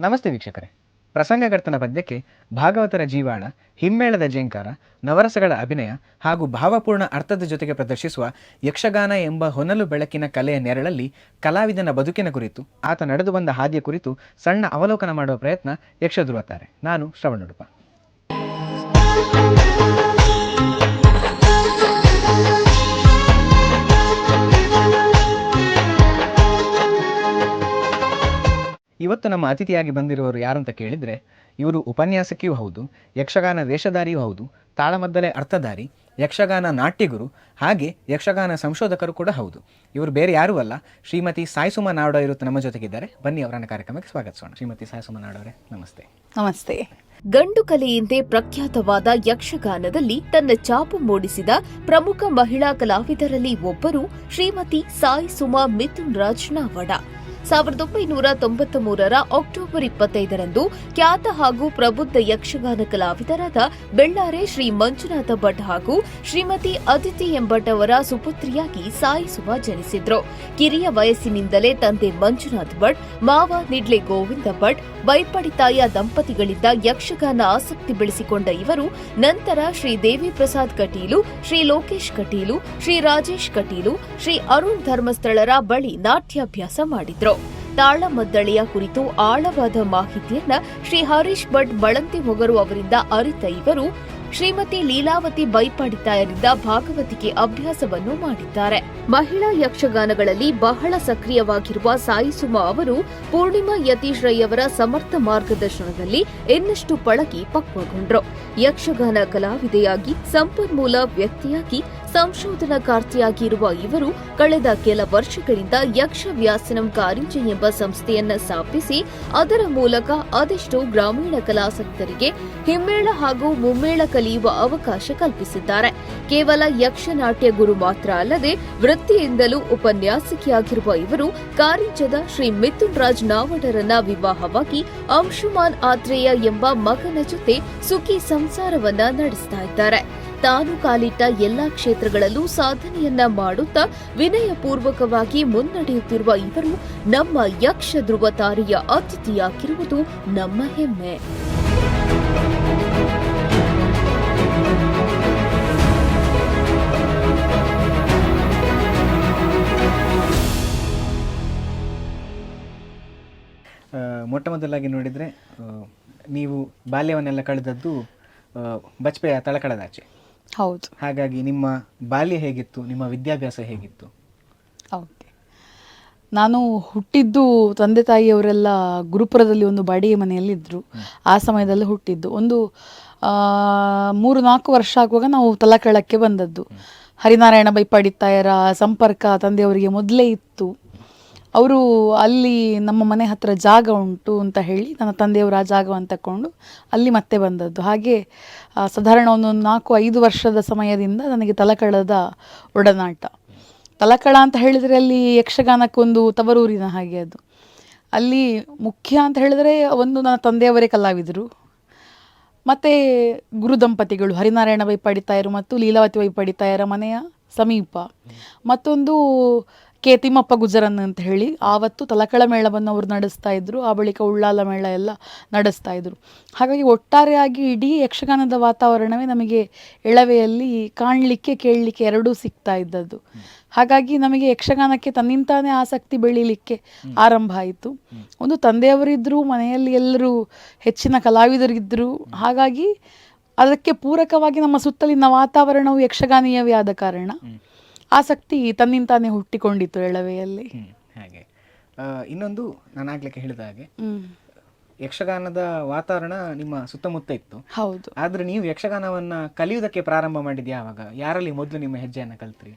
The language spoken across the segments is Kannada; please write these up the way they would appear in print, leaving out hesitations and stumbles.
ನಮಸ್ತೆ ವೀಕ್ಷಕರೇ. ಪ್ರಸಂಗಕರ್ತನ ಪದ್ಯಕ್ಕೆ ಭಾಗವತರ ಜೀವಾಳ, ಹಿಮ್ಮೇಳದ ಜೇಂಕಾರ, ನವರಸಗಳ ಅಭಿನಯ ಹಾಗೂ ಭಾವಪೂರ್ಣ ಅರ್ಥದ ಜೊತೆಗೆ ಪ್ರದರ್ಶಿಸುವ ಯಕ್ಷಗಾನ ಎಂಬ ಹೊನಲು ಬೆಳಕಿನ ಕಲೆಯ ನೆರಳಲ್ಲಿ ಕಲಾವಿದನ ಬದುಕಿನ ಕುರಿತು, ಆತ ನಡೆದು ಬಂದ ಹಾದಿಯ ಕುರಿತು ಸಣ್ಣ ಅವಲೋಕನ ಮಾಡುವ ಪ್ರಯತ್ನ ಯಕ್ಷಧ್ರುವತಾರೆ. ನಾನು ಶ್ರವಣುಡುಪ. ಇವತ್ತು ನಮ್ಮ ಅತಿಥಿಯಾಗಿ ಬಂದಿರುವವರು ಯಾರಂತ ಕೇಳಿದರೆ, ಇವರು ಉಪನ್ಯಾಸಕಿಯೂ ಹೌದು, ಯಕ್ಷಗಾನ ವೇಷಧಾರಿಯೂ ಹೌದು, ತಾಳಮದ್ದಲೆ ಅರ್ಥಧಾರಿ, ಯಕ್ಷಗಾನ ನಾಟ್ಯಗುರು, ಹಾಗೆ ಯಕ್ಷಗಾನ ಸಂಶೋಧಕರು ಕೂಡ ಹೌದು. ಇವರು ಬೇರೆ ಯಾರೂ ಅಲ್ಲ, ಶ್ರೀಮತಿ ಸಾಯಿಸುಮ ನಾಡೋ ಇರುತ್ತ ನಮ್ಮ ಜೊತೆಗಿದ್ದಾರೆ. ಬನ್ನಿ ಅವರನ್ನ ಕಾರ್ಯಕ್ರಮಕ್ಕೆ ಸ್ವಾಗತಿಸೋಣ. ಶ್ರೀಮತಿ ಸಾಯಿಸುಮ ನಾಡೋರೆ, ನಮಸ್ತೆ. ನಮಸ್ತೆ. ಗಂಡು ಕಲೆಯೆಂದೇ ಪ್ರಖ್ಯಾತವಾದ ಯಕ್ಷಗಾನದಲ್ಲಿ ತನ್ನ ಛಾಪು ಮೂಡಿಸಿದ ಪ್ರಮುಖ ಮಹಿಳಾ ಕಲಾವಿದರಲ್ಲಿ ಒಬ್ಬರು ಶ್ರೀಮತಿ ಸಾಯಿಸುಮ ಮಿಥುನ್ ರಾಜ್ ನಾವಡ. 1993ರ ಅಕ್ಟೋಬರ್ 25ರಂದು ಖ್ಯಾತ ಹಾಗೂ ಪ್ರಬುದ್ಧ ಯಕ್ಷಗಾನ ಕಲಾವಿದರಾದ ಬೆಳ್ಳಾರೆ ಶ್ರೀ ಮಂಜುನಾಥ ಭಟ್ ಹಾಗೂ ಶ್ರೀಮತಿ ಅದಿತಿ ಎಂಬಟ್ ಅವರ ಸುಪುತ್ರಿಯಾಗಿ ಸಾಯಿಸುವ ಜನಿಸಿದ್ರು. ಕಿರಿಯ ವಯಸ್ಸಿನಿಂದಲೇ ತಂದೆ ಮಂಜುನಾಥ್ ಭಟ್, ಮಾವ ನಿಡ್ಲೆ ಗೋವಿಂದ ಭಟ್, ಬೈಪಡಿತಾಯ ದಂಪತಿಗಳಿಂದ ಯಕ್ಷಗಾನ ಆಸಕ್ತಿ ಬೆಳೆಸಿಕೊಂಡ ಇವರು ನಂತರ ಶ್ರೀ ದೇವಿ ಪ್ರಸಾದ್ ಕಟೀಲು, ಶ್ರೀ ಲೋಕೇಶ್ ಕಟೀಲು, ಶ್ರೀ ರಾಜೇಶ್ ಕಟೀಲು, ಶ್ರೀ ಅರುಣ್ ಧರ್ಮಸ್ಥಳರ ಬಳಿ ನಾಟ್ಯಾಭ್ಯಾಸ ಮಾಡಿದ್ರು. ತಾಳಮದ್ದಳೆಯ ಕುರಿತು ಆಳವಾದ ಮಾಹಿತಿಯನ್ನ ಶ್ರೀ ಹರೀಶ್ ಭಟ್ ಬಳಂತಿ ಮೊಗರು ಅವರಿಂದ ಅರಿತ ಇವರು ಶ್ರೀಮತಿ ಲೀಲಾವತಿ ಬೈಪಾಡಿತಾಯರಿಂದ ಭಾಗವತಿಕೆ ಅಭ್ಯಾಸವನ್ನು ಮಾಡಿದ್ದಾರೆ. ಮಹಿಳಾ ಯಕ್ಷಗಾನಗಳಲ್ಲಿ ಬಹಳ ಸಕ್ರಿಯವಾಗಿರುವ ಸಾಯಿಸುಮ ಅವರು ಪೂರ್ಣಿಮಾ ಯತೀಶ್ ರೈ ಅವರ ಸಮರ್ಥ ಮಾರ್ಗದರ್ಶನದಲ್ಲಿ ಇನ್ನಷ್ಟು ಪಳಗಿ ಪಕ್ವಗೊಂಡ್ರು. ಯಕ್ಷಗಾನ ಕಲಾವಿದೆಯಾಗಿ, ಸಂಪನ್ಮೂಲ ವ್ಯಕ್ತಿಯಾಗಿ, ಸಂಶೋಧನಾಕಾರ್ತಿಯಾಗಿರುವ ಇವರು ಕಳೆದ ಕೆಲ ವರ್ಷಗಳಿಂದ ಯಕ್ಷ ವ್ಯಾಸನಂ ಕಾರಿಂಜೆ ಎಂಬ ಸಂಸ್ಥೆಯನ್ನ ಸ್ಥಾಪಿಸಿ ಅದರ ಮೂಲಕ ಅದೆಷ್ಟೋ ಗ್ರಾಮೀಣ ಕಲಾಸಕ್ತರಿಗೆ ಹಿಮ್ಮೇಳ ಹಾಗೂ ಮುಮ್ಮೇಳ ಕಲಿಯುವ ಅವಕಾಶ ಕಲ್ಪಿಸಿದ್ದಾರೆ. ಕೇವಲ ಯಕ್ಷನಾಟ್ಯ ಗುರು ಮಾತ್ರ ಅಲ್ಲದೆ ವೃತ್ತಿಯಿಂದಲೂ ಉಪನ್ಯಾಸಕಿಯಾಗಿರುವ ಇವರು ಕಾರಿಂಜದ ಶ್ರೀ ಮಿಥುನ್ ರಾಜ್ ನಾವಡರನ್ನ ವಿವಾಹವಾಗಿ ಅಂಶುಮಾನ್ ಆತ್ರೇಯ ಎಂಬ ಮಗನ ಜೊತೆ ಸುಖಿ ಸಂಸಾರವನ್ನ ನಡೆಸ್ತಾ ಇದ್ದಾರೆ. ತಾನು ಕಾಲಿಟ್ಟ ಎಲ್ಲಾ ಕ್ಷೇತ್ರಗಳಲ್ಲೂ ಸಾಧನೆಯನ್ನ ಮಾಡುತ್ತಾ ವಿನಯಪೂರ್ವಕವಾಗಿ ಮುನ್ನಡೆಯುತ್ತಿರುವ ಇವರು ನಮ್ಮ ಯಕ್ಷ ಧ್ರುವ ತಾರೆಯ ಅತಿಥಿಯಾಗಿರುವುದು ನಮ್ಮ ಹೆಮ್ಮೆ. ಮೊಟ್ಟ ಮೊದಲಾಗಿ ನೋಡಿದರೆ, ನೀವು ಬಾಲ್ಯವನ್ನೆಲ್ಲ ಕಳೆದದ್ದು ಬಜ್ಪೆಯ ತಳಕಳದಾಚೆ. ಹೌದು. ಹಾಗಾಗಿ ನಿಮ್ಮ ಬಾಲ್ಯ ಹೇಗಿತ್ತು, ನಿಮ್ಮ ವಿದ್ಯಾಭ್ಯಾಸ ಹೇಗಿತ್ತು? ಓಕೆ. ನಾನು ಹುಟ್ಟಿದ್ದು ತಂದೆ ತಾಯಿಯವರೆಲ್ಲ ಗುರುಪುರದಲ್ಲಿ ಒಂದು ಬಾಡಿಗೆ ಮನೆಯಲ್ಲಿದ್ದರು. ಆ ಸಮಯದಲ್ಲಿ ಹುಟ್ಟಿದ್ದು. ಒಂದು 3-4 ವರ್ಷ ಆಗುವಾಗ ನಾವು ತಲಕಳಕ್ಕೆ ಬಂದದ್ದು. ಹರಿನಾರಾಯಣ ಬೈಪಾಡಿತಾಯರ ಸಂಪರ್ಕ ತಂದೆಯವರಿಗೆ ಮೊದಲೇ ಇತ್ತು. ಅವರು ಅಲ್ಲಿ ನಮ್ಮ ಮನೆ ಹತ್ತಿರ ಜಾಗ ಉಂಟು ಅಂತ ಹೇಳಿ ನನ್ನ ತಂದೆಯವರು ಆ ಜಾಗವನ್ನು ತಗೊಂಡು ಅಲ್ಲಿ ಮತ್ತೆ ಬಂದದ್ದು. ಹಾಗೆ ಸಾಧಾರಣ ಒಂದು 4-5 ವರ್ಷದ ಸಮಯದಿಂದ ನನಗೆ ತಲಕಳದ ಒಡನಾಟ. ತಲಕಳ ಅಂತ ಹೇಳಿದರೆ ಅಲ್ಲಿ ಯಕ್ಷಗಾನಕ್ಕೊಂದು ತವರೂರಿನ ಹಾಗೆ. ಅದು ಅಲ್ಲಿ ಮುಖ್ಯ ಅಂತ ಹೇಳಿದರೆ ಒಂದು ನನ್ನ ತಂದೆಯವರೇ ಕಲಾವಿದರು, ಮತ್ತು ಗುರು ದಂಪತಿಗಳು ಹರಿನಾರಾಯಣ ಬೈಪಾಡಿತಾಯರು ಮತ್ತು ಲೀಲಾವತಿ ಬೈಪಾಡಿತಾಯರ ಮನೆಯ ಸಮೀಪ. ಮತ್ತೊಂದು ತಿಮ್ಮಪ್ಪ ಗುಜರನ್ ಅಂತ ಹೇಳಿ ಆವತ್ತು ತಲಕಳ ಮೇಳವನ್ನು ಅವರು ನಡೆಸ್ತಾ ಇದ್ರು. ಆ ಬಳಿಕ ಉಳ್ಳಾಲ ಮೇಳ ಎಲ್ಲ ನಡೆಸ್ತಾ ಇದ್ರು. ಹಾಗಾಗಿ ಒಟ್ಟಾರೆಯಾಗಿ ಇಡೀ ಯಕ್ಷಗಾನದ ವಾತಾವರಣವೇ ನಮಗೆ ಎಳವೆಯಲ್ಲಿ ಕಾಣಲಿಕ್ಕೆ ಕೇಳಲಿಕ್ಕೆ ಎರಡೂ ಸಿಗ್ತಾ ಇದ್ದದ್ದು. ಹಾಗಾಗಿ ನಮಗೆ ಯಕ್ಷಗಾನಕ್ಕೆ ತನ್ನಿಂತಾನೇ ಆಸಕ್ತಿ ಬೆಳೀಲಿಕ್ಕೆ ಆರಂಭ ಆಯಿತು. ಒಂದು ತಂದೆಯವರಿದ್ದರು, ಮನೆಯಲ್ಲಿ ಎಲ್ಲರೂ ಹೆಚ್ಚಿನ ಕಲಾವಿದರಿದ್ದರು. ಹಾಗಾಗಿ ಅದಕ್ಕೆ ಪೂರಕವಾಗಿ ನಮ್ಮ ಸುತ್ತಲಿನ ವಾತಾವರಣವು ಯಕ್ಷಗಾನೀಯವೇ ಆದ ಕಾರಣ ಆಸಕ್ತಿ ತನ್ನಿಂತಾನೇ ಹುಟ್ಟಿಕೊಂಡಿತ್ತು ಎಳವೆಯಲ್ಲಿ. ಹಾಗೆ ಇನ್ನೊಂದು, ನಾನು ಆಗ್ಲಿಕ್ಕೆ ಹೇಳಿದ ಹಾಗೆ ಯಕ್ಷಗಾನದ ವಾತಾವರಣ ನಿಮ್ಮ ಸುತ್ತಮುತ್ತ ಇತ್ತು. ಹೌದು. ಆದ್ರೆ ನೀವು ಯಕ್ಷಗಾನವನ್ನ ಕಲಿಯುವುದಕ್ಕೆ ಪ್ರಾರಂಭ ಮಾಡಿದ್ಯಾ ಯಾವಾಗ? ಯಾರಲ್ಲಿ ಮೊದಲು ನಿಮ್ಮ ಹೆಜ್ಜೆಯನ್ನು ಕಲ್ತ್ರಿ?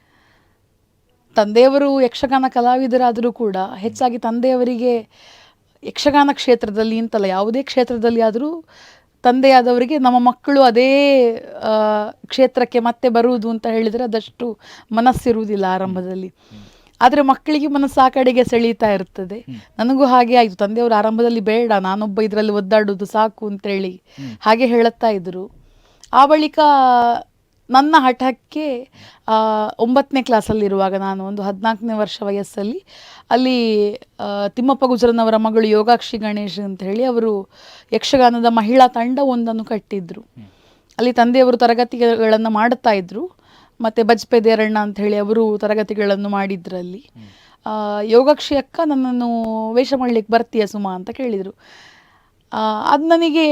ತಂದೆಯವರು ಯಕ್ಷಗಾನ ಕಲಾವಿದರಾದರೂ ಕೂಡ ಹೆಚ್ಚಾಗಿ ತಂದೆಯವರಿಗೆ ಯಕ್ಷಗಾನ ಕ್ಷೇತ್ರದಲ್ಲಿ ಅಂತಲ್ಲ, ಯಾವುದೇ ಕ್ಷೇತ್ರದಲ್ಲಿ ಆದರೂ ತಂದೆಯಾದವರಿಗೆ ನಮ್ಮ ಮಕ್ಕಳು ಅದೇ ಕ್ಷೇತ್ರಕ್ಕೆ ಮತ್ತೆ ಬರುವುದು ಅಂತ ಹೇಳಿದರೆ ಅದಷ್ಟು ಮನಸ್ಸಿರುವುದಿಲ್ಲ ಆರಂಭದಲ್ಲಿ. ಆದರೆ ಮಕ್ಕಳಿಗೆ ಮನಸ್ಸು ಆ ಕಡೆಗೆ ಸೆಳೀತಾ ಇರ್ತದೆ. ನನಗೂ ಹಾಗೆ ಆಯಿತು. ತಂದೆಯವರು ಆರಂಭದಲ್ಲಿ ಬೇಡ, ನಾನೊಬ್ಬ ಇದರಲ್ಲಿ ಒದ್ದಾಡೋದು ಸಾಕು ಅಂತೇಳಿ ಹಾಗೆ ಹೇಳುತ್ತಾ ಇದ್ರು. ಆ ಬಳಿಕ ನನ್ನ ಹಠಕ್ಕೆ 9ನೇ ಕ್ಲಾಸಲ್ಲಿರುವಾಗ, ನಾನು ಒಂದು 14ನೇ ವರ್ಷ ವಯಸ್ಸಲ್ಲಿ, ಅಲ್ಲಿ ತಿಮ್ಮಪ್ಪ ಗುಜರನವರ ಮಗಳು ಯೋಗಾಕ್ಷಿ ಗಣೇಶ್ ಅಂತ ಹೇಳಿ ಅವರು ಯಕ್ಷಗಾನದ ಮಹಿಳಾ ತಂಡ ಒಂದನ್ನು ಕಟ್ಟಿದ್ರು. ಅಲ್ಲಿ ತಂದೆಯವರು ತರಗತಿಗಳನ್ನು ಮಾಡುತ್ತಾ ಇದ್ರು, ಮತ್ತು ಬಜ್ಪೆ ದೇರಣ್ಣ ಅಂತ ಹೇಳಿ ಅವರು ತರಗತಿಗಳನ್ನು ಮಾಡಿದ್ರಲ್ಲಿ. ಯೋಗಾಕ್ಷಿ ಅಕ್ಕ ನನ್ನನ್ನು ವೇಷ ಮಾಡಲಿಕ್ಕೆ ಬರ್ತೀಯ ಸುಮಾ ಅಂತ ಕೇಳಿದರು. ಅದು ನನಗೆ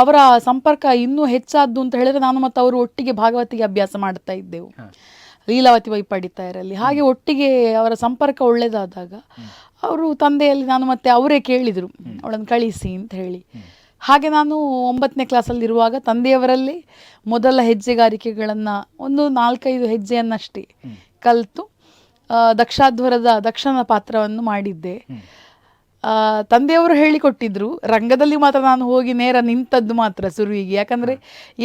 ಅವರ ಸಂಪರ್ಕ ಇನ್ನೂ ಹೆಚ್ಚಾದ್ದು ಅಂತ ಹೇಳಿದ್ರೆ, ನಾನು ಮತ್ತು ಅವರು ಒಟ್ಟಿಗೆ ಭಾಗವತಿಗೆ ಅಭ್ಯಾಸ ಮಾಡ್ತಾ ಇದ್ದೆವು ಲೀಲಾವತಿ ವೈಪಾಡಿತಾಯರಲ್ಲಿ. ಹಾಗೆ ಒಟ್ಟಿಗೆ ಅವರ ಸಂಪರ್ಕ ಒಳ್ಳೆಯದಾದಾಗ ಅವರು ತಂದೆಯಲ್ಲಿ ನಾನು ಮತ್ತೆ ಅವರೇ ಕೇಳಿದರು ಅವಳನ್ನು ಕಳಿಸಿ ಅಂತ ಹೇಳಿ. ಹಾಗೆ ನಾನು 9ನೇ ಕ್ಲಾಸಲ್ಲಿರುವಾಗ ತಂದೆಯವರಲ್ಲಿ ಮೊದಲ ಹೆಜ್ಜೆಗಾರಿಕೆಗಳನ್ನು ಒಂದು 4-5 ಹೆಜ್ಜೆಯನ್ನಷ್ಟೇ ಕಲಿತು ದಕ್ಷಾಧ್ವರದ ದಕ್ಷನ ಪಾತ್ರವನ್ನು ಮಾಡಿದ್ದೆ. ತಂದೆಯವರು ಹೇಳಿಕೊಟ್ಟಿದ್ರು. ರಂಗದಲ್ಲಿ ಮಾತ್ರ ನಾನು ಹೋಗಿ ನೇರ ನಿಂತದ್ದು ಮಾತ್ರ ಶುರುವಿಗೆ, ಯಾಕಂದರೆ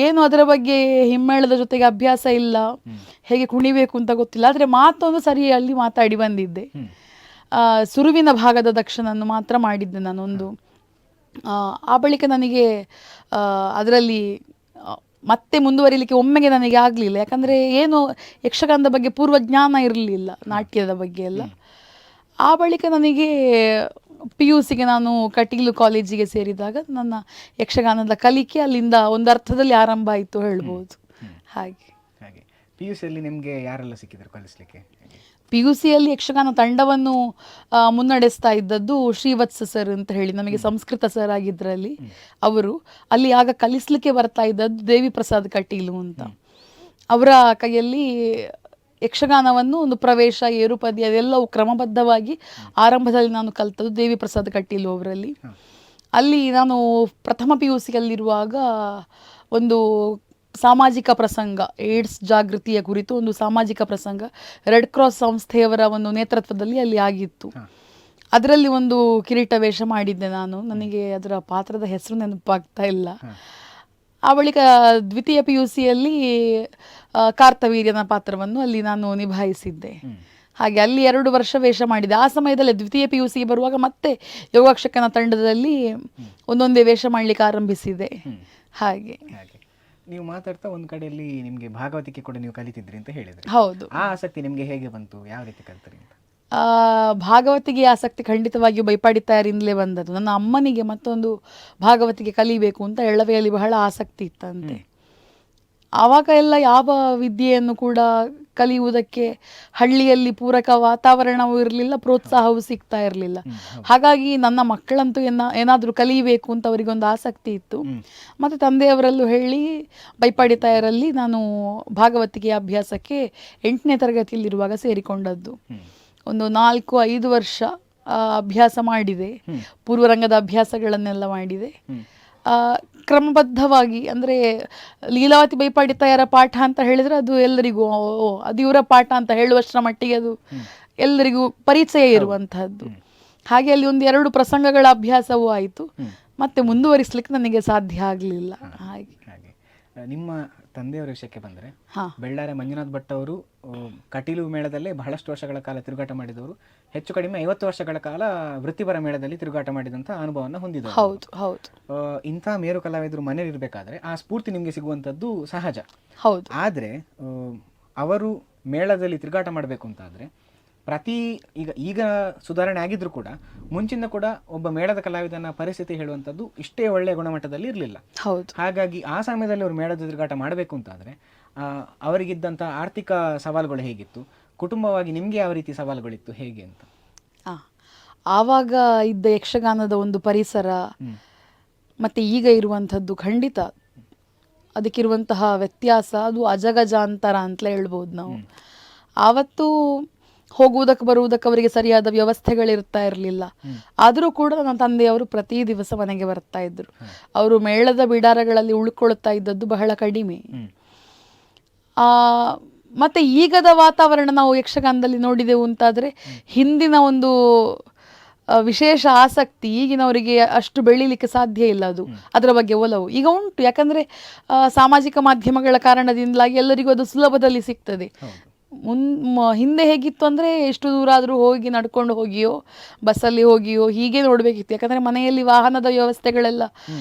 ಏನು ಅದರ ಬಗ್ಗೆ ಹಿಮ್ಮೇಳದ ಜೊತೆಗೆ ಅಭ್ಯಾಸ ಇಲ್ಲ, ಹೇಗೆ ಕುಣಿಬೇಕು ಅಂತ ಗೊತ್ತಿಲ್ಲ. ಆದರೆ ಮಾತೊಂದು ಸರಿಯಲ್ಲಿ ಮಾತಾಡಿ ಬಂದಿದ್ದೆ. ಸುರುವಿನ ಭಾಗದ ದಕ್ಷನನ್ನು ಮಾತ್ರ ಮಾಡಿದ್ದೆ ನಾನೊಂದು. ಆ ಬಳಿಕ ನನಗೆ ಅದರಲ್ಲಿ ಮತ್ತೆ ಮುಂದುವರಿಲಿಕ್ಕೆ ಒಮ್ಮೆಗೆ ನನಗೆ ಆಗಲಿಲ್ಲ, ಯಾಕಂದರೆ ಏನು ಯಕ್ಷಗಾನದ ಬಗ್ಗೆ ಪೂರ್ವ ಜ್ಞಾನ ಇರಲಿಲ್ಲ, ನಾಟ್ಯದ ಬಗ್ಗೆ ಎಲ್ಲ. ಆ ಬಳಿಕ ನನಗೆ PUCಗೆ ನಾನು ಕಟೀಲು ಕಾಲೇಜಿಗೆ ಸೇರಿದಾಗ ನನ್ನ ಯಕ್ಷಗಾನದ ಕಲಿಕೆ ಅಲ್ಲಿಂದ ಒಂದು ಅರ್ಥದಲ್ಲಿ ಆರಂಭ ಆಯಿತು ಹೇಳ್ಬೋದು. ಹಾಗೆ PUCಯಲ್ಲಿ ನಿಮಗೆ ಯಾರೆಲ್ಲ ಸಿಕ್ಕಿದ್ರು ಕಲಿಸ್ಲಿಕ್ಕೆ? PUCಯಲ್ಲಿ ಯಕ್ಷಗಾನ ತಂಡವನ್ನು ಮುನ್ನಡೆಸ್ತಾ ಇದ್ದದ್ದು ಶ್ರೀವತ್ಸ ಸರ್ ಅಂತ ಹೇಳಿ, ನಮಗೆ ಸಂಸ್ಕೃತ ಸರ್ ಆಗಿದ್ರಲ್ಲಿ ಅವರು. ಅಲ್ಲಿ ಆಗ ಕಲಿಸ್ಲಿಕ್ಕೆ ಬರ್ತಾ ಇದ್ದದ್ದು ದೇವಿ ಪ್ರಸಾದ್ ಕಟೀಲು ಅಂತ. ಅವರ ಕೈಯಲ್ಲಿ ಯಕ್ಷಗಾನವನ್ನು ಒಂದು ಪ್ರವೇಶ, ಏರುಪದಿ ಅದೆಲ್ಲವೂ ಕ್ರಮಬದ್ಧವಾಗಿ ಆರಂಭದಲ್ಲಿ ನಾನು ಕಲಿತದ್ದು ದೇವಿ ಪ್ರಸಾದ್ ಕಟೀಲು ಅವರಲ್ಲಿ. ಅಲ್ಲಿ ನಾನು ಪ್ರಥಮ PUCಯಲ್ಲಿರುವಾಗ ಒಂದು ಸಾಮಾಜಿಕ ಪ್ರಸಂಗ, ಏಡ್ಸ್ ಜಾಗೃತಿಯ ಕುರಿತು ಒಂದು ಸಾಮಾಜಿಕ ಪ್ರಸಂಗ ರೆಡ್ ಕ್ರಾಸ್ ಸಂಸ್ಥೆಯವರ ಒಂದು ನೇತೃತ್ವದಲ್ಲಿ ಅಲ್ಲಿ ಆಗಿತ್ತು. ಅದರಲ್ಲಿ ಒಂದು ಕಿರೀಟ ವೇಷ ಮಾಡಿದ್ದೆ ನಾನು. ನನಗೆ ಅದರ ಪಾತ್ರದ ಹೆಸರು ನೆನಪಾಗ್ತಾ ಇಲ್ಲ. ಆ ಬಳಿಕ ದ್ವಿತೀಯ PUCಯಲ್ಲಿ ಕಾರ್ತವೀರ್ಯನ ಪಾತ್ರವನ್ನು ಅಲ್ಲಿ ನಾನು ನಿಭಾಯಿಸಿದ್ದೆ. ಹಾಗೆ ಅಲ್ಲಿ 2 ವರ್ಷ ವೇಷ ಮಾಡಿದೆ. ಆ ಸಮಯದಲ್ಲಿ ದ್ವಿತೀಯ PUCಗೆ ಬರುವಾಗ ಮತ್ತೆ ಯೋಗಾಕ್ಷಕನ ತಂಡದಲ್ಲಿ ಒಂದೊಂದೇ ವೇಷ ಮಾಡಲಿಕ್ಕೆ ಆರಂಭಿಸಿದೆ. ಹಾಗೆ ನೀವು ಮಾತಾಡ್ತಾ ಒಂದು ಕಡೆಯಲ್ಲಿ ನಿಮಗೆ ಭಾಗವತಿಕೆ ಕೂಡ ನೀವು ಕಲಿತಿದ್ರಿ ಅಂತ ಹೇಳಿದ್ರಿ. ಹೌದು. ಆ ಆಸಕ್ತಿ ನಿಮಗೆ ಹೇಗೆ ಬಂತು, ಯಾವ ರೀತಿ ಕಲ್ತರಿ ಅಂತ? ಭಾಗವತಿಗೆ ಆಸಕ್ತಿ ಖಂಡಿತವಾಗಿಯೂ ಬೈಪಾಡಿತಾಯರಿಂದಲೇ ಬಂದದ್ದು. ನನ್ನ ಅಮ್ಮನಿಗೆ ಮತ್ತೊಂದು ಭಾಗವತಿಗೆ ಕಲಿಬೇಕು ಅಂತ ಎಳವೆಯಲ್ಲಿ ಬಹಳ ಆಸಕ್ತಿ ಇತ್ತಂತೆ. ಆವಾಗ ಎಲ್ಲ ಯಾವ ವಿದ್ಯೆಯನ್ನು ಕೂಡ ಕಲಿಯುವುದಕ್ಕೆ ಹಳ್ಳಿಯಲ್ಲಿ ಪೂರಕ ವಾತಾವರಣವೂ ಇರಲಿಲ್ಲ, ಪ್ರೋತ್ಸಾಹವೂ ಸಿಗ್ತಾ ಇರಲಿಲ್ಲ. ಹಾಗಾಗಿ ನನ್ನ ಮಕ್ಕಳಂತೂ ಏನಾದರೂ ಕಲಿಯಬೇಕು ಅಂತ ಅವರಿಗೊಂದು ಆಸಕ್ತಿ ಇತ್ತು. ಮತ್ತು ತಂದೆಯವರಲ್ಲೂ ಹೇಳಿ ಬೈಪಾಡಿತಾಯರಲ್ಲಿ ನಾನು ಭಾಗವತಿಗೆ ಅಭ್ಯಾಸಕ್ಕೆ 8ನೇ ತರಗತಿಯಲ್ಲಿರುವಾಗ ಸೇರಿಕೊಂಡದ್ದು. ಒಂದು 4-5 ವರ್ಷ ಅಭ್ಯಾಸ ಮಾಡಿದೆ, ಪೂರ್ವರಂಗದ ಅಭ್ಯಾಸಗಳನ್ನೆಲ್ಲ ಮಾಡಿದೆ. ಕ್ರಮಬದ್ಧವಾಗಿ, ಅಂದರೆ ಲೀಲಾವತಿ ಬೈಪಾಡಿತಾಯರ ಪಾಠ ಅಂತ ಹೇಳಿದರೆ ಅದು ಎಲ್ಲರಿಗೂ ಅದು ಇವರ ಪಾಠ ಅಂತ ಹೇಳುವಷ್ಟರ ಮಟ್ಟಿಗೆ ಅದು ಎಲ್ಲರಿಗೂ ಪರಿಚಯ ಇರುವಂತಹದ್ದು. ಹಾಗೆ ಅಲ್ಲಿ 1-2 ಪ್ರಸಂಗಗಳ ಅಭ್ಯಾಸವೂ ಆಯಿತು. ಮತ್ತೆ ಮುಂದುವರಿಸಲಿಕ್ಕೆ ನನಗೆ ಸಾಧ್ಯ ಆಗಲಿಲ್ಲ. ಹಾಗೆ ನಿಮ್ಮ ತಂದೆಯವರ ವಿಷಯಕ್ಕೆ ಬಂದರೆ, ಬೆಳ್ಳಾರೆ ಮಂಜುನಾಥ್ ಭಟ್ ಅವರು ಕಟೀಲು ಮೇಳದಲ್ಲೇ ಬಹಳಷ್ಟು ವರ್ಷಗಳ ಕಾಲ ತಿರುಗಾಟ ಮಾಡಿದವರು. ಹೆಚ್ಚು ಕಡಿಮೆ 50 ವರ್ಷಗಳ ಕಾಲ ವೃತ್ತಿಪರ ಮೇಳದಲ್ಲಿ ತಿರುಗಾಟ ಮಾಡಿದಂಥ ಅನುಭವವನ್ನು ಹೊಂದಿದರು. ಹೌದು ಹೌದು. ಇಂಥ ಮೇರು ಕಲಾವಿದರು ಮನೇಲಿ ಇರಬೇಕಾದ್ರೆ ಆ ಸ್ಫೂರ್ತಿ ನಿಮಗೆ ಸಿಗುವಂಥದ್ದು ಸಹಜ. ಹೌದು. ಆದರೆ ಅವರು ಮೇಳದಲ್ಲಿ ತಿರುಗಾಟ ಮಾಡಬೇಕು ಅಂತಾದರೆ ಈಗ ಸುಧಾರಣೆ ಆಗಿದ್ರು ಕೂಡ ಮುಂಚಿನ ಕೂಡ ಒಬ್ಬ ಮೇಳದ ಕಲಾವಿದನ ಪರಿಸ್ಥಿತಿ ಹೇಳುವಂಥದ್ದು ಇಷ್ಟೇ ಒಳ್ಳೆಯ ಗುಣಮಟ್ಟದಲ್ಲಿ ಇರಲಿಲ್ಲ. ಹಾಗಾಗಿ ಆ ಸಮಯದಲ್ಲಿ ಅವರು ಮೇಳದ ತಿರುಗಾಟ ಮಾಡಬೇಕು ಅಂತಾದರೆ ಅವರಿಗಿದ್ದಂಥ ಆರ್ಥಿಕ ಸವಾಲುಗಳು ಹೇಗಿತ್ತು, ಕುಟುಂಬವಾಗಿ ನಿಮಗೆ ಯಾವ ರೀತಿ ಸವಾಲುಗಳಿತ್ತು, ಹೇಗೆ ಅಂತ? ಆವಾಗ ಇದ್ದ ಯಕ್ಷಗಾನದ ಒಂದು ಪರಿಸರ ಮತ್ತು ಈಗ ಇರುವಂಥದ್ದು ಖಂಡಿತ ಅದಕ್ಕಿರುವಂತಹ ವ್ಯತ್ಯಾಸ ಅದು ಅಜಗಜಾಂತರ ಅಂತಲೇ ಹೇಳ್ಬೋದು ನಾವು. ಆವತ್ತು ಹೋಗುವುದಕ್ಕೆ ಬರುವುದಕ್ಕೆ ಅವರಿಗೆ ಸರಿಯಾದ ವ್ಯವಸ್ಥೆಗಳಿರ್ತಾ ಇರಲಿಲ್ಲ. ಆದರೂ ಕೂಡ ನನ್ನ ತಂದೆಯವರು ಪ್ರತಿ ದಿವಸ ಮನೆಗೆ ಬರ್ತಾ ಇದ್ರು. ಅವರು ಮೇಳದ ಬಿಡಾರಗಳಲ್ಲಿ ಉಳ್ಕೊಳ್ತಾ ಇದ್ದದ್ದು ಬಹಳ ಕಡಿಮೆ. ಮತ್ತು ಈಗದ ವಾತಾವರಣ ನಾವು ಯಕ್ಷಗಾನದಲ್ಲಿ ನೋಡಿದೆವು ಅಂತಾದರೆ ಹಿಂದಿನ ಒಂದು ವಿಶೇಷ ಆಸಕ್ತಿ ಈಗಿನವರಿಗೆ ಅಷ್ಟು ಬೆಳೀಲಿಕ್ಕೆ ಸಾಧ್ಯ ಇಲ್ಲ. ಅದರ ಬಗ್ಗೆ ಒಲವು ಈಗ ಉಂಟು, ಯಾಕಂದರೆ ಸಾಮಾಜಿಕ ಮಾಧ್ಯಮಗಳ ಕಾರಣದಿಂದಾಗಿ ಎಲ್ಲರಿಗೂ ಅದು ಸುಲಭದಲ್ಲಿ ಸಿಗ್ತದೆ. ಹಿಂದೆ ಹೇಗಿತ್ತು ಅಂದರೆ ಎಷ್ಟು ದೂರ ಆದರೂ ಹೋಗಿ ನಡ್ಕೊಂಡು ಹೋಗಿಯೋ ಬಸ್ಸಲ್ಲಿ ಹೋಗಿಯೋ ಹೀಗೆ ನೋಡಬೇಕಿತ್ತು. ಯಾಕಂದರೆ ಮನೆಯಲ್ಲಿ ವಾಹನದ ವ್ಯವಸ್ಥೆಗಳೆಲ್ಲ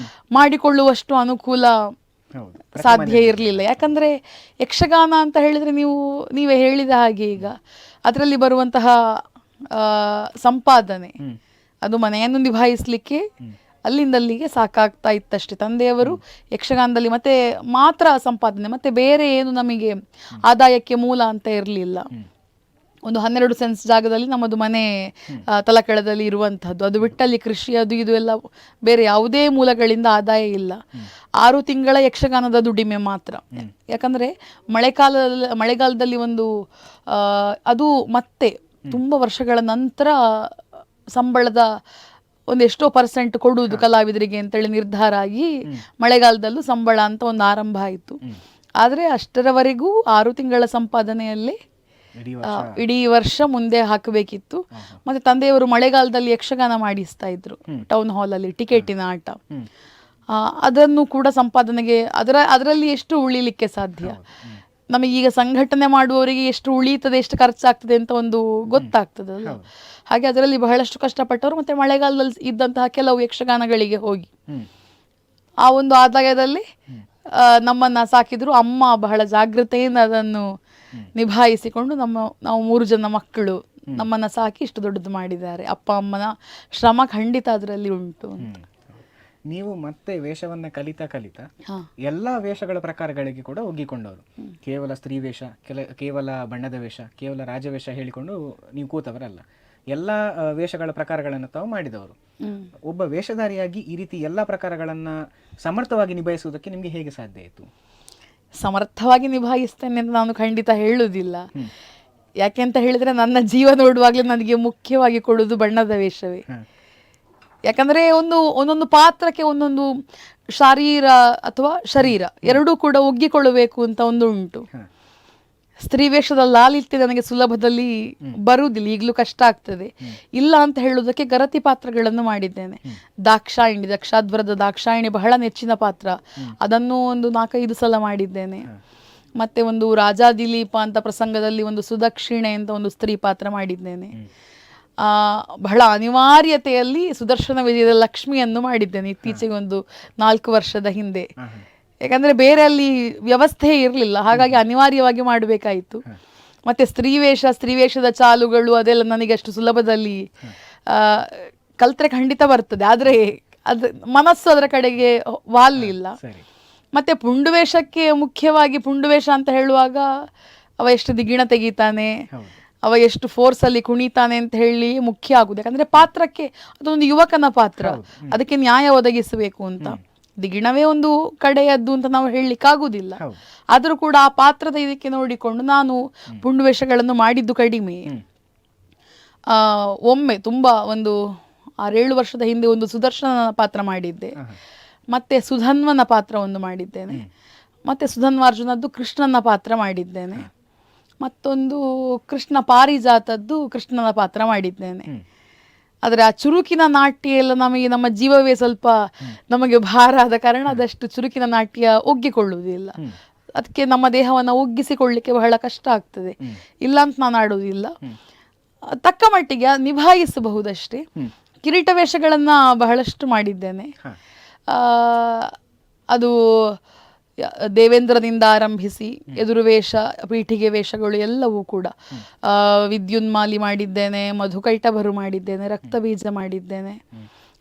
ಮಾಡಿಕೊಳ್ಳುವಷ್ಟು ಅನುಕೂಲ ಹೌದು. ಸಾಧ್ಯ ಇರಲಿಲ್ಲ. ಯಾಕಂದರೆ ಯಕ್ಷಗಾನ ಅಂತ ಹೇಳಿದರೆ ನೀವೇ ಹೇಳಿದ ಹಾಗೆ ಈಗ ಅದರಲ್ಲಿ ಬರುವಂತಹ ಸಂಪಾದನೆ ಅದು ಮನೆಯನ್ನು ನಿಭಾಯಿಸಲಿಕ್ಕೆ ಅಲ್ಲಿಂದಲ್ಲಿಗೆ ಸಾಕಾಗ್ತಾ ಇತ್ತಷ್ಟೇ. ತಂದೆಯವರು ಯಕ್ಷಗಾನದಲ್ಲಿ ಮತ್ತೆ ಮಾತ್ರ ಸಂಪಾದನೆ, ಮತ್ತೆ ಬೇರೆ ಏನು ನಮಗೆ ಆದಾಯಕ್ಕೆ ಮೂಲ ಅಂತ ಇರಲಿಲ್ಲ. ಒಂದು 12 ಸೆನ್ಸ್ ಜಾಗದಲ್ಲಿ ನಮ್ಮದು ಮನೆ ತಲಕೆಳದಲ್ಲಿ ಇರುವಂಥದ್ದು. ಅದು ಬಿಟ್ಟಲ್ಲಿ ಕೃಷಿ ಅದು ಇದು ಎಲ್ಲ ಬೇರೆ ಯಾವುದೇ ಮೂಲಗಳಿಂದ ಆದಾಯ ಇಲ್ಲ. 6 ತಿಂಗಳ ಯಕ್ಷಗಾನದ ದುಡಿಮೆ ಮಾತ್ರ. ಯಾಕಂದರೆ ಮಳೆಗಾಲದಲ್ಲಿ ಒಂದು ಅದು ಮತ್ತೆ ತುಂಬ ವರ್ಷಗಳ ನಂತರ ಸಂಬಳದ ಒಂದು ಎಷ್ಟೋ % ಕೊಡುವುದು ಕಲಾವಿದರಿಗೆ ಅಂತೇಳಿ ನಿರ್ಧಾರ ಆಗಿ ಮಳೆಗಾಲದಲ್ಲೂ ಸಂಬಳ ಅಂತ ಒಂದು ಆರಂಭ ಆಯಿತು. ಆದರೆ ಅಷ್ಟರವರೆಗೂ 6 ತಿಂಗಳ ಸಂಪಾದನೆಯಲ್ಲೇ ಇಡೀ ವರ್ಷ ಮುಂದೆ ಹಾಕಬೇಕಿತ್ತು. ಮತ್ತೆ ತಂದೆಯವರು ಮಳೆಗಾಲದಲ್ಲಿ ಯಕ್ಷಗಾನ ಮಾಡಿಸ್ತಾ ಇದ್ರು ಟೌನ್ ಹಾಲಲ್ಲಿ, ಟಿಕೆಟಿನ ಆಟ. ಅದನ್ನು ಕೂಡ ಸಂಪಾದನೆಗೆ ಅದರಲ್ಲಿ ಎಷ್ಟು ಉಳಿಲಿಕ್ಕೆ ಸಾಧ್ಯ? ನಮಗೀಗ ಸಂಘಟನೆ ಮಾಡುವವರಿಗೆ ಎಷ್ಟು ಉಳೀತದೆ, ಎಷ್ಟು ಖರ್ಚಾಗ್ತದೆ ಅಂತ ಒಂದು ಗೊತ್ತಾಗ್ತದಲ್ಲ. ಹಾಗೆ ಅದರಲ್ಲಿ ಬಹಳಷ್ಟು ಕಷ್ಟಪಟ್ಟವರು ಮತ್ತೆ ಮಳೆಗಾಲದಲ್ಲಿ ಇದ್ದಂತಹ ಕೆಲವು ಯಕ್ಷಗಾನಗಳಿಗೆ ಹೋಗಿ ಆ ಒಂದು ಆದಾಯದಲ್ಲಿ ನಮ್ಮನ್ನ ಸಾಕಿದ್ರು. ಅಮ್ಮ ಬಹಳ ಜಾಗೃತೆಯಿಂದ ಅದನ್ನು ನಿಭಾಯಿಸಿಕೊಂಡು ನಾವು 3 ಜನ ಮಕ್ಕಳು ನಮ್ಮನ್ನ ಸಾಕಿ ಇಷ್ಟು ದೊಡ್ಡದು ಮಾಡಿದ್ದಾರೆ. ಅಪ್ಪ ಅಮ್ಮನ ಶ್ರಮ ಖಂಡಿತ ಅದರಲ್ಲಿ ಉಂಟು ಅಂತ. ನೀವು ಮತ್ತೆ ವೇಷವನ್ನ ಕಲಿತಾ ಎಲ್ಲಾ ವೇಷಗಳ ಪ್ರಕಾರಗಳಿಗೆ ಕೂಡ ಒಗ್ಗಿಕೊಂಡವರು. ಕೇವಲ ಸ್ತ್ರೀ ವೇಷ, ಕೇವಲ ಬಣ್ಣದ ವೇಷ, ಕೇವಲ ರಾಜವೇಷ ಹೇಳಿಕೊಂಡು ನೀವು ಕೂತವರಲ್ಲ. ಎಲ್ಲ ವೇಷಗಳ ಪ್ರಕಾರಗಳನ್ನು ತಾವು ಮಾಡಿದವರು. ಒಬ್ಬ ವೇಷಧಾರಿಯಾಗಿ ಈ ರೀತಿ ಎಲ್ಲ ಪ್ರಕಾರಗಳನ್ನ ಸಮರ್ಥವಾಗಿ ನಿಭಾಯಿಸುವುದಕ್ಕೆ ನಿಮಗೆ ಹೇಗೆ ಸಾಧ್ಯ ಆಯಿತು? ಸಮರ್ಥವಾಗಿ ನಿಭಾಯಿಸ್ತೇನೆ ಅಂತ ನಾನು ಖಂಡಿತ ಹೇಳುವುದಿಲ್ಲ. ಯಾಕೆಂತ ಹೇಳಿದ್ರೆ ನನ್ನ ಜೀವ ನೋಡುವಾಗಲೇ ನನಗೆ ಮುಖ್ಯವಾಗಿ ಕೊಡುವುದು ಬಣ್ಣದ ವೇಷವೇ. ಯಾಕಂದ್ರೆ ಒಂದೊಂದು ಪಾತ್ರಕ್ಕೆ ಒಂದೊಂದು ಶಾರೀರ ಅಥವಾ ಶರೀರ ಎರಡೂ ಕೂಡ ಒಗ್ಗಿಕೊಳ್ಳಬೇಕು ಅಂತ ಒಂದು ಉಂಟು. ಸ್ತ್ರೀ ವೇಷದ ಲಾಲಿತ್ಯ ನನಗೆ ಸುಲಭದಲ್ಲಿ ಬರುವುದಿಲ್ಲ, ಈಗಲೂ ಕಷ್ಟ ಆಗ್ತದೆ. ಇಲ್ಲ ಅಂತ ಹೇಳುವುದಕ್ಕೆ ಗರತಿ ಪಾತ್ರಗಳನ್ನು ಮಾಡಿದ್ದೇನೆ. ದಾಕ್ಷಾಯಿಣಿ, ದಕ್ಷಾಧ್ವರದ ದಾಕ್ಷಾಯಿಣಿ ಬಹಳ ನೆಚ್ಚಿನ ಪಾತ್ರ, ಅದನ್ನು ಒಂದು 4-5 ಸಲ ಮಾಡಿದ್ದೇನೆ. ಮತ್ತೆ ಒಂದು ರಾಜಾ ದಿಲೀಪ ಅಂತ ಪ್ರಸಂಗದಲ್ಲಿ ಒಂದು ಸುದಕ್ಷಿಣೆ ಅಂತ ಒಂದು ಸ್ತ್ರೀ ಪಾತ್ರ ಮಾಡಿದ್ದೇನೆ. ಬಹಳ ಅನಿವಾರ್ಯತೆಯಲ್ಲಿ ಸುದರ್ಶನ ವಿಜಯದ ಲಕ್ಷ್ಮಿಯನ್ನು ಮಾಡಿದ್ದೇನೆ ಇತ್ತೀಚೆಗೆ, ಒಂದು 4 ವರ್ಷದ ಹಿಂದೆ. ಯಾಕಂದ್ರೆ ಬೇರೆ ಅಲ್ಲಿ ವ್ಯವಸ್ಥೆ ಇರಲಿಲ್ಲ, ಹಾಗಾಗಿ ಅನಿವಾರ್ಯವಾಗಿ ಮಾಡಬೇಕಾಯಿತು. ಮತ್ತೆ ಸ್ತ್ರೀವೇಷದ ಚಾಲುಗಳು ಅದೆಲ್ಲ ನನಗೆ ಅಷ್ಟು ಸುಲಭದಲ್ಲಿ ಕಲ್ತ್ರೆ ಖಂಡಿತ ಬರ್ತದೆ, ಆದರೆ ಅದು ಮನಸ್ಸು ಅದರ ಕಡೆಗೆ ವಾಲಿಲ್ಲ. ಮತ್ತೆ ಪುಂಡುವೇಷಕ್ಕೆ ಮುಖ್ಯವಾಗಿ ಪುಂಡುವೇಷ ಅಂತ ಹೇಳುವಾಗ ಅವ ಎಷ್ಟು ದಿಗಿಣ ತೆಗಿತಾನೆ, ಅವ ಎಷ್ಟು ಫೋರ್ಸಲ್ಲಿ ಕುಣಿತಾನೆ ಅಂತ ಹೇಳಿ ಮುಖ್ಯ ಆಗುದು. ಯಾಕಂದ್ರೆ ಪಾತ್ರಕ್ಕೆ ಅದೊಂದು ಯುವಕನ ಪಾತ್ರ, ಅದಕ್ಕೆ ನ್ಯಾಯ ಒದಗಿಸಬೇಕು ಅಂತ. ದಿಗಿಣವೇ ಒಂದು ಕಡೆಯದ್ದು ಅಂತ ನಾವು ಹೇಳಲಿಕ್ಕಾಗುವುದಿಲ್ಲ. ಆದರೂ ಕೂಡ ಆ ಪಾತ್ರದ ಇದಕ್ಕೆ ನೋಡಿಕೊಂಡು ನಾನು ಪುಂಡುವೇಷಗಳನ್ನು ಮಾಡಿದ್ದು ಕಡಿಮೆ. ಒಮ್ಮೆ ತುಂಬಾ ಒಂದು 6-7 ವರ್ಷದ ಹಿಂದೆ ಒಂದು ಸುದರ್ಶನನ ಪಾತ್ರ ಮಾಡಿದ್ದೆ, ಮತ್ತೆ ಸುಧನ್ವನ ಪಾತ್ರ ಒಂದು ಮಾಡಿದ್ದೇನೆ, ಮತ್ತೆ ಸುಧನ್ವಾರ್ಜುನದ್ದು ಕೃಷ್ಣನ ಪಾತ್ರ ಮಾಡಿದ್ದೇನೆ, ಮತ್ತೊಂದು ಕೃಷ್ಣ ಪಾರಿಜಾತದ್ದು ಕೃಷ್ಣನ ಪಾತ್ರ ಮಾಡಿದ್ದೇನೆ. ಆದರೆ ಆ ಚುರುಕಿನ ನಾಟ್ಯ ಎಲ್ಲ ನಮ್ಮ ಜೀವವೇ ಸ್ವಲ್ಪ ನಮಗೆ ಭಾರ ಆದ ಕಾರಣ ಅದಷ್ಟು ಚುರುಕಿನ ನಾಟ್ಯ ಒಗ್ಗಿಕೊಳ್ಳುವುದಿಲ್ಲ. ಅದಕ್ಕೆ ನಮ್ಮ ದೇಹವನ್ನು ಒಗ್ಗಿಸಿಕೊಳ್ಳಿಕ್ಕೆ ಬಹಳ ಕಷ್ಟ ಆಗ್ತದೆ. ಇಲ್ಲ ಅಂತ ನಾನು ಆಡುವುದಿಲ್ಲ, ತಕ್ಕ ಮಟ್ಟಿಗೆ ನಿಭಾಯಿಸಬಹುದಷ್ಟೇ. ಕಿರೀಟ ವೇಷಗಳನ್ನ ಬಹಳಷ್ಟು ಮಾಡಿದ್ದೇನೆ. ಅದು ದೇವೇಂದ್ರನಿಂದ ಆರಂಭಿಸಿ ಎದುರು ವೇಷ, ಪೀಠಿಗೆ ವೇಷಗಳು ಎಲ್ಲವೂ ಕೂಡ. ವಿದ್ಯುನ್ಮಾಲಿ ಮಾಡಿದ್ದೇನೆ, ಮಧುಕೈಟಭರು ಮಾಡಿದ್ದೇನೆ, ರಕ್ತಬೀಜ ಮಾಡಿದ್ದೇನೆ,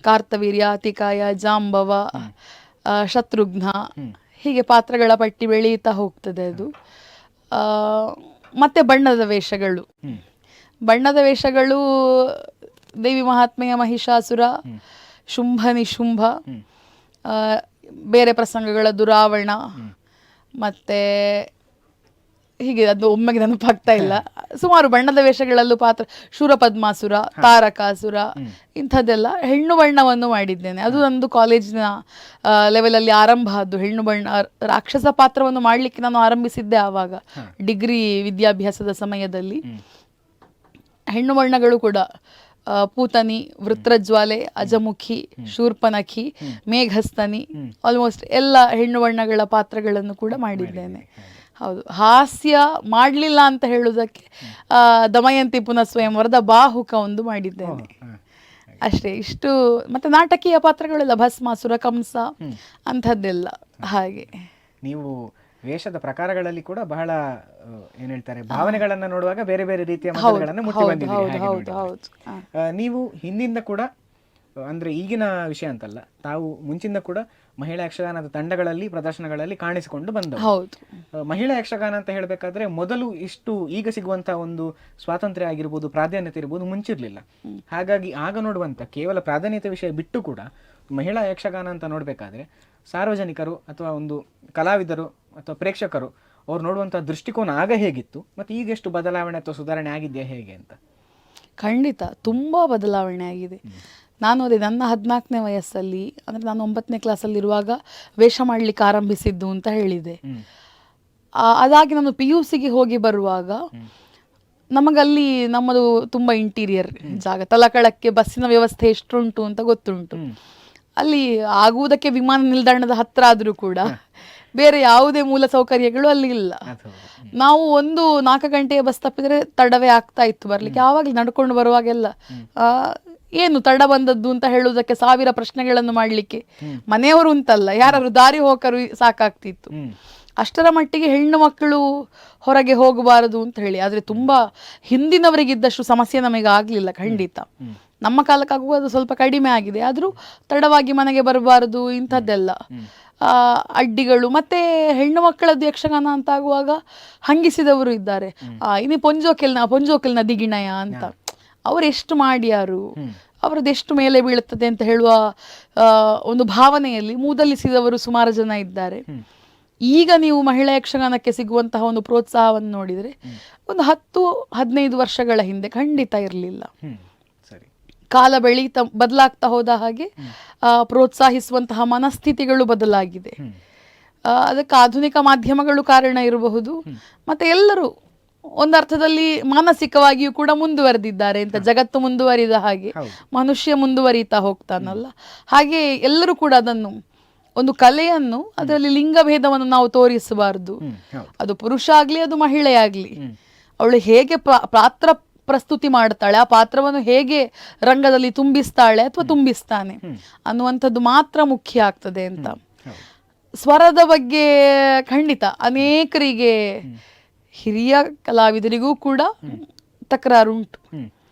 ಕಾರ್ತವೀರ್ಯ, ಅತಿಕಾಯ, ಜಾಂಬವ, ಶತ್ರುಘ್ನ, ಹೀಗೆ ಪಾತ್ರಗಳ ಪಟ್ಟಿ ಬೆಳೆಯುತ್ತಾ ಹೋಗ್ತದೆ ಅದು. ಮತ್ತೆ ಬಣ್ಣದ ವೇಷಗಳು ದೇವಿ ಮಹಾತ್ಮೆಯ ಮಹಿಷಾಸುರ, ಶುಂಭ ನಿಶುಂಭ, ಬೇರೆ ಪ್ರಸಂಗಗಳ ದುರಾವಣ, ಮತ್ತೆ ಹೀಗೆ ಅದು ಒಮ್ಮೆಗೆ ನೆನಪಾಗ್ತಾ ಇಲ್ಲ. ಸುಮಾರು ಬಣ್ಣದ ವೇಷಗಳಲ್ಲೂ ಪಾತ್ರ, ಶೂರಪದ್ಮಾಸುರ, ತಾರಕಾಸುರ, ಇಂಥದ್ದೆಲ್ಲ. ಹೆಣ್ಣು ಬಣ್ಣವನ್ನು ಮಾಡಿದ್ದೇನೆ, ಅದು ನಂದು ಕಾಲೇಜಿನ ಲೆವೆಲಲ್ಲಿ ಆರಂಭ ಆದ್ದು. ಹೆಣ್ಣು ಬಣ್ಣ ರಾಕ್ಷಸ ಪಾತ್ರವನ್ನು ಮಾಡಲಿಕ್ಕೆ ನಾನು ಆರಂಭಿಸಿದ್ದೆ ಆವಾಗ, ಡಿಗ್ರಿ ವಿದ್ಯಾಭ್ಯಾಸದ ಸಮಯದಲ್ಲಿ. ಹೆಣ್ಣು ಬಣ್ಣಗಳು ಕೂಡ ಪೂತನಿ, ವೃತ್ರಜ್ವಾಲೆ, ಅಜಮುಖಿ, ಶೂರ್ಪನಖಿ, ಮೇಘಸ್ತನಿ, ಆಲ್ಮೋಸ್ಟ್ ಎಲ್ಲ ಹೆಣ್ಣು ಬಣ್ಣಗಳ ಪಾತ್ರಗಳನ್ನು ಕೂಡ ಮಾಡಿದ್ದೇನೆ. ಹೌದು, ಹಾಸ್ಯ ಮಾಡಲಿಲ್ಲ ಅಂತ ಹೇಳುವುದಕ್ಕೆ ದಮಯಂತಿ ಪುನಃ ಸ್ವಯಂವರದ ಬಾಹುಕ ಒಂದು ಮಾಡಿದ್ದೇನೆ ಅಷ್ಟೇ. ಇಷ್ಟು ಮತ್ತೆ ನಾಟಕೀಯ ಪಾತ್ರಗಳೆಲ್ಲ, ಭಸ್ಮಾಸುರ, ಕಂಸ ಅಂಥದ್ದೆಲ್ಲ ಹಾಗೆ. ನೀವು ವೇಷದ ಪ್ರಕಾರಗಳಲ್ಲಿ ಕೂಡ ಬಹಳ ಏನ್ ಹೇಳ್ತಾರೆ ಭಾವನೆಗಳನ್ನ ನೋಡುವಾಗ ಬೇರೆ ಬೇರೆ ರೀತಿಯ ಮಜಲುಗಳನ್ನ ಮುಟ್ಟಿ ಬಂದಿದ್ದೀರಿ ಹಾಗೆ ನೋಡಿದ್ರೆ. ನೀವು ಹಿಂದಿಂದ ಕೂಡ ಅಂದ್ರೆ ಈಗಿನ ವಿಷಯ ಅಂತಲ್ಲ, ತಾವು ಮುಂಚಿಂದ ಕೂಡ ಮಹಿಳಾ ಯಕ್ಷಗಾನದ ತಂಡಗಳಲ್ಲಿ ಪ್ರದರ್ಶನಗಳಲ್ಲಿ ಕಾಣಿಸಿಕೊಂಡು ಬಂದವು. ಮಹಿಳಾ ಯಕ್ಷಗಾನ ಅಂತ ಹೇಳಬೇಕಾದ್ರೆ ಮೊದಲು ಇಷ್ಟು ಈಗ ಸಿಗುವಂತಹ ಒಂದು ಸ್ವಾತಂತ್ರ್ಯ ಆಗಿರ್ಬೋದು, ಪ್ರಾಧಾನ್ಯತೆ ಇರ್ಬೋದು ಮುಂಚಿರ್ಲಿಲ್ಲ. ಹಾಗಾಗಿ ಆಗ ನೋಡುವಂತ ಕೇವಲ ಪ್ರಾಧಾನ್ಯತೆ ವಿಷಯ ಬಿಟ್ಟು ಕೂಡ ಮಹಿಳಾ ಯಕ್ಷಗಾನ ಅಂತ ನೋಡ್ಬೇಕಾದ್ರೆ ಸಾರ್ವಜನಿಕರು ಅಥವಾ ಒಂದು ಕಲಾವಿದರು ಅಥವಾ ಪ್ರೇಕ್ಷಕರು ಅವ್ರು ನೋಡುವಂತಹ ದೃಷ್ಟಿಕೋನ ಆಗ ಹೇಗಿತ್ತು ಮತ್ತೆ ಈಗ ಎಷ್ಟು ಬದಲಾವಣೆ ಅಥವಾ ಸುಧಾರಣೆ ಆಗಿದೆಯಾ ಹೇಗೆ ಅಂತ? ಖಂಡಿತ ತುಂಬಾ ಬದಲಾವಣೆ ಆಗಿದೆ. ನಾನು ಅದೇ ನನ್ನ 14ನೇ ವಯಸ್ಸಲ್ಲಿ, ಅಂದರೆ ನಾನು 9ನೇ ಕ್ಲಾಸಲ್ಲಿರುವಾಗ ವೇಷ ಮಾಡಲಿಕ್ಕೆ ಆರಂಭಿಸಿದ್ದು ಅಂತ ಹೇಳಿದೆ. ಅದಾಗಿ ನಾನು PUCಗೆ ಹೋಗಿ ಬರುವಾಗ ನಮಗಲ್ಲಿ ನಮ್ಮದು ತುಂಬ ಇಂಟೀರಿಯರ್ ಜಾಗ, ತಲಕಳಕ್ಕೆ ಬಸ್ಸಿನ ವ್ಯವಸ್ಥೆ ಎಷ್ಟುಂಟು ಅಂತ ಗೊತ್ತುಂಟು. ಅಲ್ಲಿ ಆಗುವುದಕ್ಕೆ ವಿಮಾನ ನಿಲ್ದಾಣದ ಹತ್ರ ಆದರೂ ಕೂಡ ಬೇರೆ ಯಾವುದೇ ಮೂಲ ಸೌಕರ್ಯಗಳು ಅಲ್ಲಿ ಇಲ್ಲ. ನಾವು 4 ಗಂಟೆಯ ಬಸ್ ತಪ್ಪಿದ್ರೆ ತಡವೇ ಆಗ್ತಾ ಇತ್ತು ಬರ್ಲಿಕ್ಕೆ. ಆವಾಗಲೇ ನಡ್ಕೊಂಡು ಬರುವಾಗೆಲ್ಲ ಏನು ತಡ ಬಂದದ್ದು ಅಂತ ಹೇಳುವುದಕ್ಕೆ 1000 ಪ್ರಶ್ನೆಗಳನ್ನು ಮಾಡ್ಲಿಕ್ಕೆ ಮನೆಯವರು ಅಂತಲ್ಲ, ಯಾರಾದ್ರು ದಾರಿ ಹೋಕರು ಸಾಕಾಗ್ತಿತ್ತು. ಅಷ್ಟರ ಮಟ್ಟಿಗೆ ಹೆಣ್ಣು ಮಕ್ಕಳು ಹೊರಗೆ ಹೋಗಬಾರದು ಅಂತ ಹೇಳಿ. ಆದ್ರೆ ತುಂಬಾ ಹಿಂದಿನವರಿಗಿದ್ದಷ್ಟು ಸಮಸ್ಯೆ ನಮಗೆ ಆಗ್ಲಿಲ್ಲ ಖಂಡಿತ. ನಮ್ಮ ಕಾಲಕ್ಕಾಗುವ ಅದು ಸ್ವಲ್ಪ ಕಡಿಮೆ ಆಗಿದೆ. ಆದ್ರೂ ತಡವಾಗಿ ಮನೆಗೆ ಬರಬಾರದು ಇಂಥದ್ದೆಲ್ಲ ಅಡ್ಡಿಗಳು. ಮತ್ತೆ ಹೆಣ್ಣು ಮಕ್ಕಳದ್ದು ಯಕ್ಷಗಾನ ಅಂತ ಆಗುವಾಗ ಹಂಗಿಸಿದವರು ಇದ್ದಾರೆ. ಇನ್ನು ಪೊಂಜೋಕೆಲ್ನ ದಿಗಿಣಯ ಅಂತ ಅವ್ರು ಎಷ್ಟು ಮಾಡ್ಯಾರು, ಅವರದ್ದು ಎಷ್ಟು ಮೇಲೆ ಬೀಳುತ್ತದೆ ಅಂತ ಹೇಳುವ ಒಂದು ಭಾವನೆಯಲ್ಲಿ ಮೂದಲಿಸಿದವರು ಸುಮಾರು ಜನ ಇದ್ದಾರೆ. ಈಗ ನೀವು ಮಹಿಳಾ ಯಕ್ಷಗಾನಕ್ಕೆ ಸಿಗುವಂತಹ ಒಂದು ಪ್ರೋತ್ಸಾಹವನ್ನು ನೋಡಿದರೆ ಒಂದು 10-15 ವರ್ಷಗಳ ಹಿಂದೆ ಖಂಡಿತ ಇರಲಿಲ್ಲ. ಕಾಲ ಬದಲಾಗ್ತಾ ಹೋದ ಹಾಗೆ ಪ್ರೋತ್ಸಾಹಿಸುವಂತಹ ಮನಸ್ಥಿತಿಗಳು ಬದಲಾಗಿದೆ. ಅದಕ್ಕೆ ಆಧುನಿಕ ಮಾಧ್ಯಮಗಳು ಕಾರಣ ಇರಬಹುದು. ಮತ್ತೆ ಎಲ್ಲರೂ ಒಂದರ್ಥದಲ್ಲಿ ಮಾನಸಿಕವಾಗಿಯೂ ಕೂಡ ಮುಂದುವರೆದಿದ್ದಾರೆ ಅಂತ. ಜಗತ್ತು ಮುಂದುವರಿದ ಹಾಗೆ ಮನುಷ್ಯ ಮುಂದುವರಿತಾ ಹೋಗ್ತಾನಲ್ಲ, ಹಾಗೆ ಎಲ್ಲರೂ ಕೂಡ ಅದನ್ನು ಒಂದು ಕಲೆಯನ್ನು, ಅದರಲ್ಲಿ ಲಿಂಗಭೇದವನ್ನು ನಾವು ತೋರಿಸಬಾರದು. ಅದು ಪುರುಷ ಆಗ್ಲಿ ಅದು ಮಹಿಳೆ ಆಗ್ಲಿ, ಅವಳು ಹೇಗೆ ಪಾತ್ರ ಪ್ರಸ್ತುತಿ ಮಾಡ್ತಾಳೆ, ಆ ಪಾತ್ರವನ್ನು ಹೇಗೆ ರಂಗದಲ್ಲಿ ತುಂಬಿಸ್ತಾಳೆ ಅಥವಾ ತುಂಬಿಸ್ತಾನೆ ಅನ್ನುವಂಥದ್ದು ಮಾತ್ರ ಮುಖ್ಯ ಆಗ್ತದೆ ಅಂತ. ಸ್ವರದ ಬಗ್ಗೆ ಖಂಡಿತ ಅನೇಕರಿಗೆ, ಹಿರಿಯ ಕಲಾವಿದರಿಗೂ ಕೂಡ ತಕರಾರುಂಟು.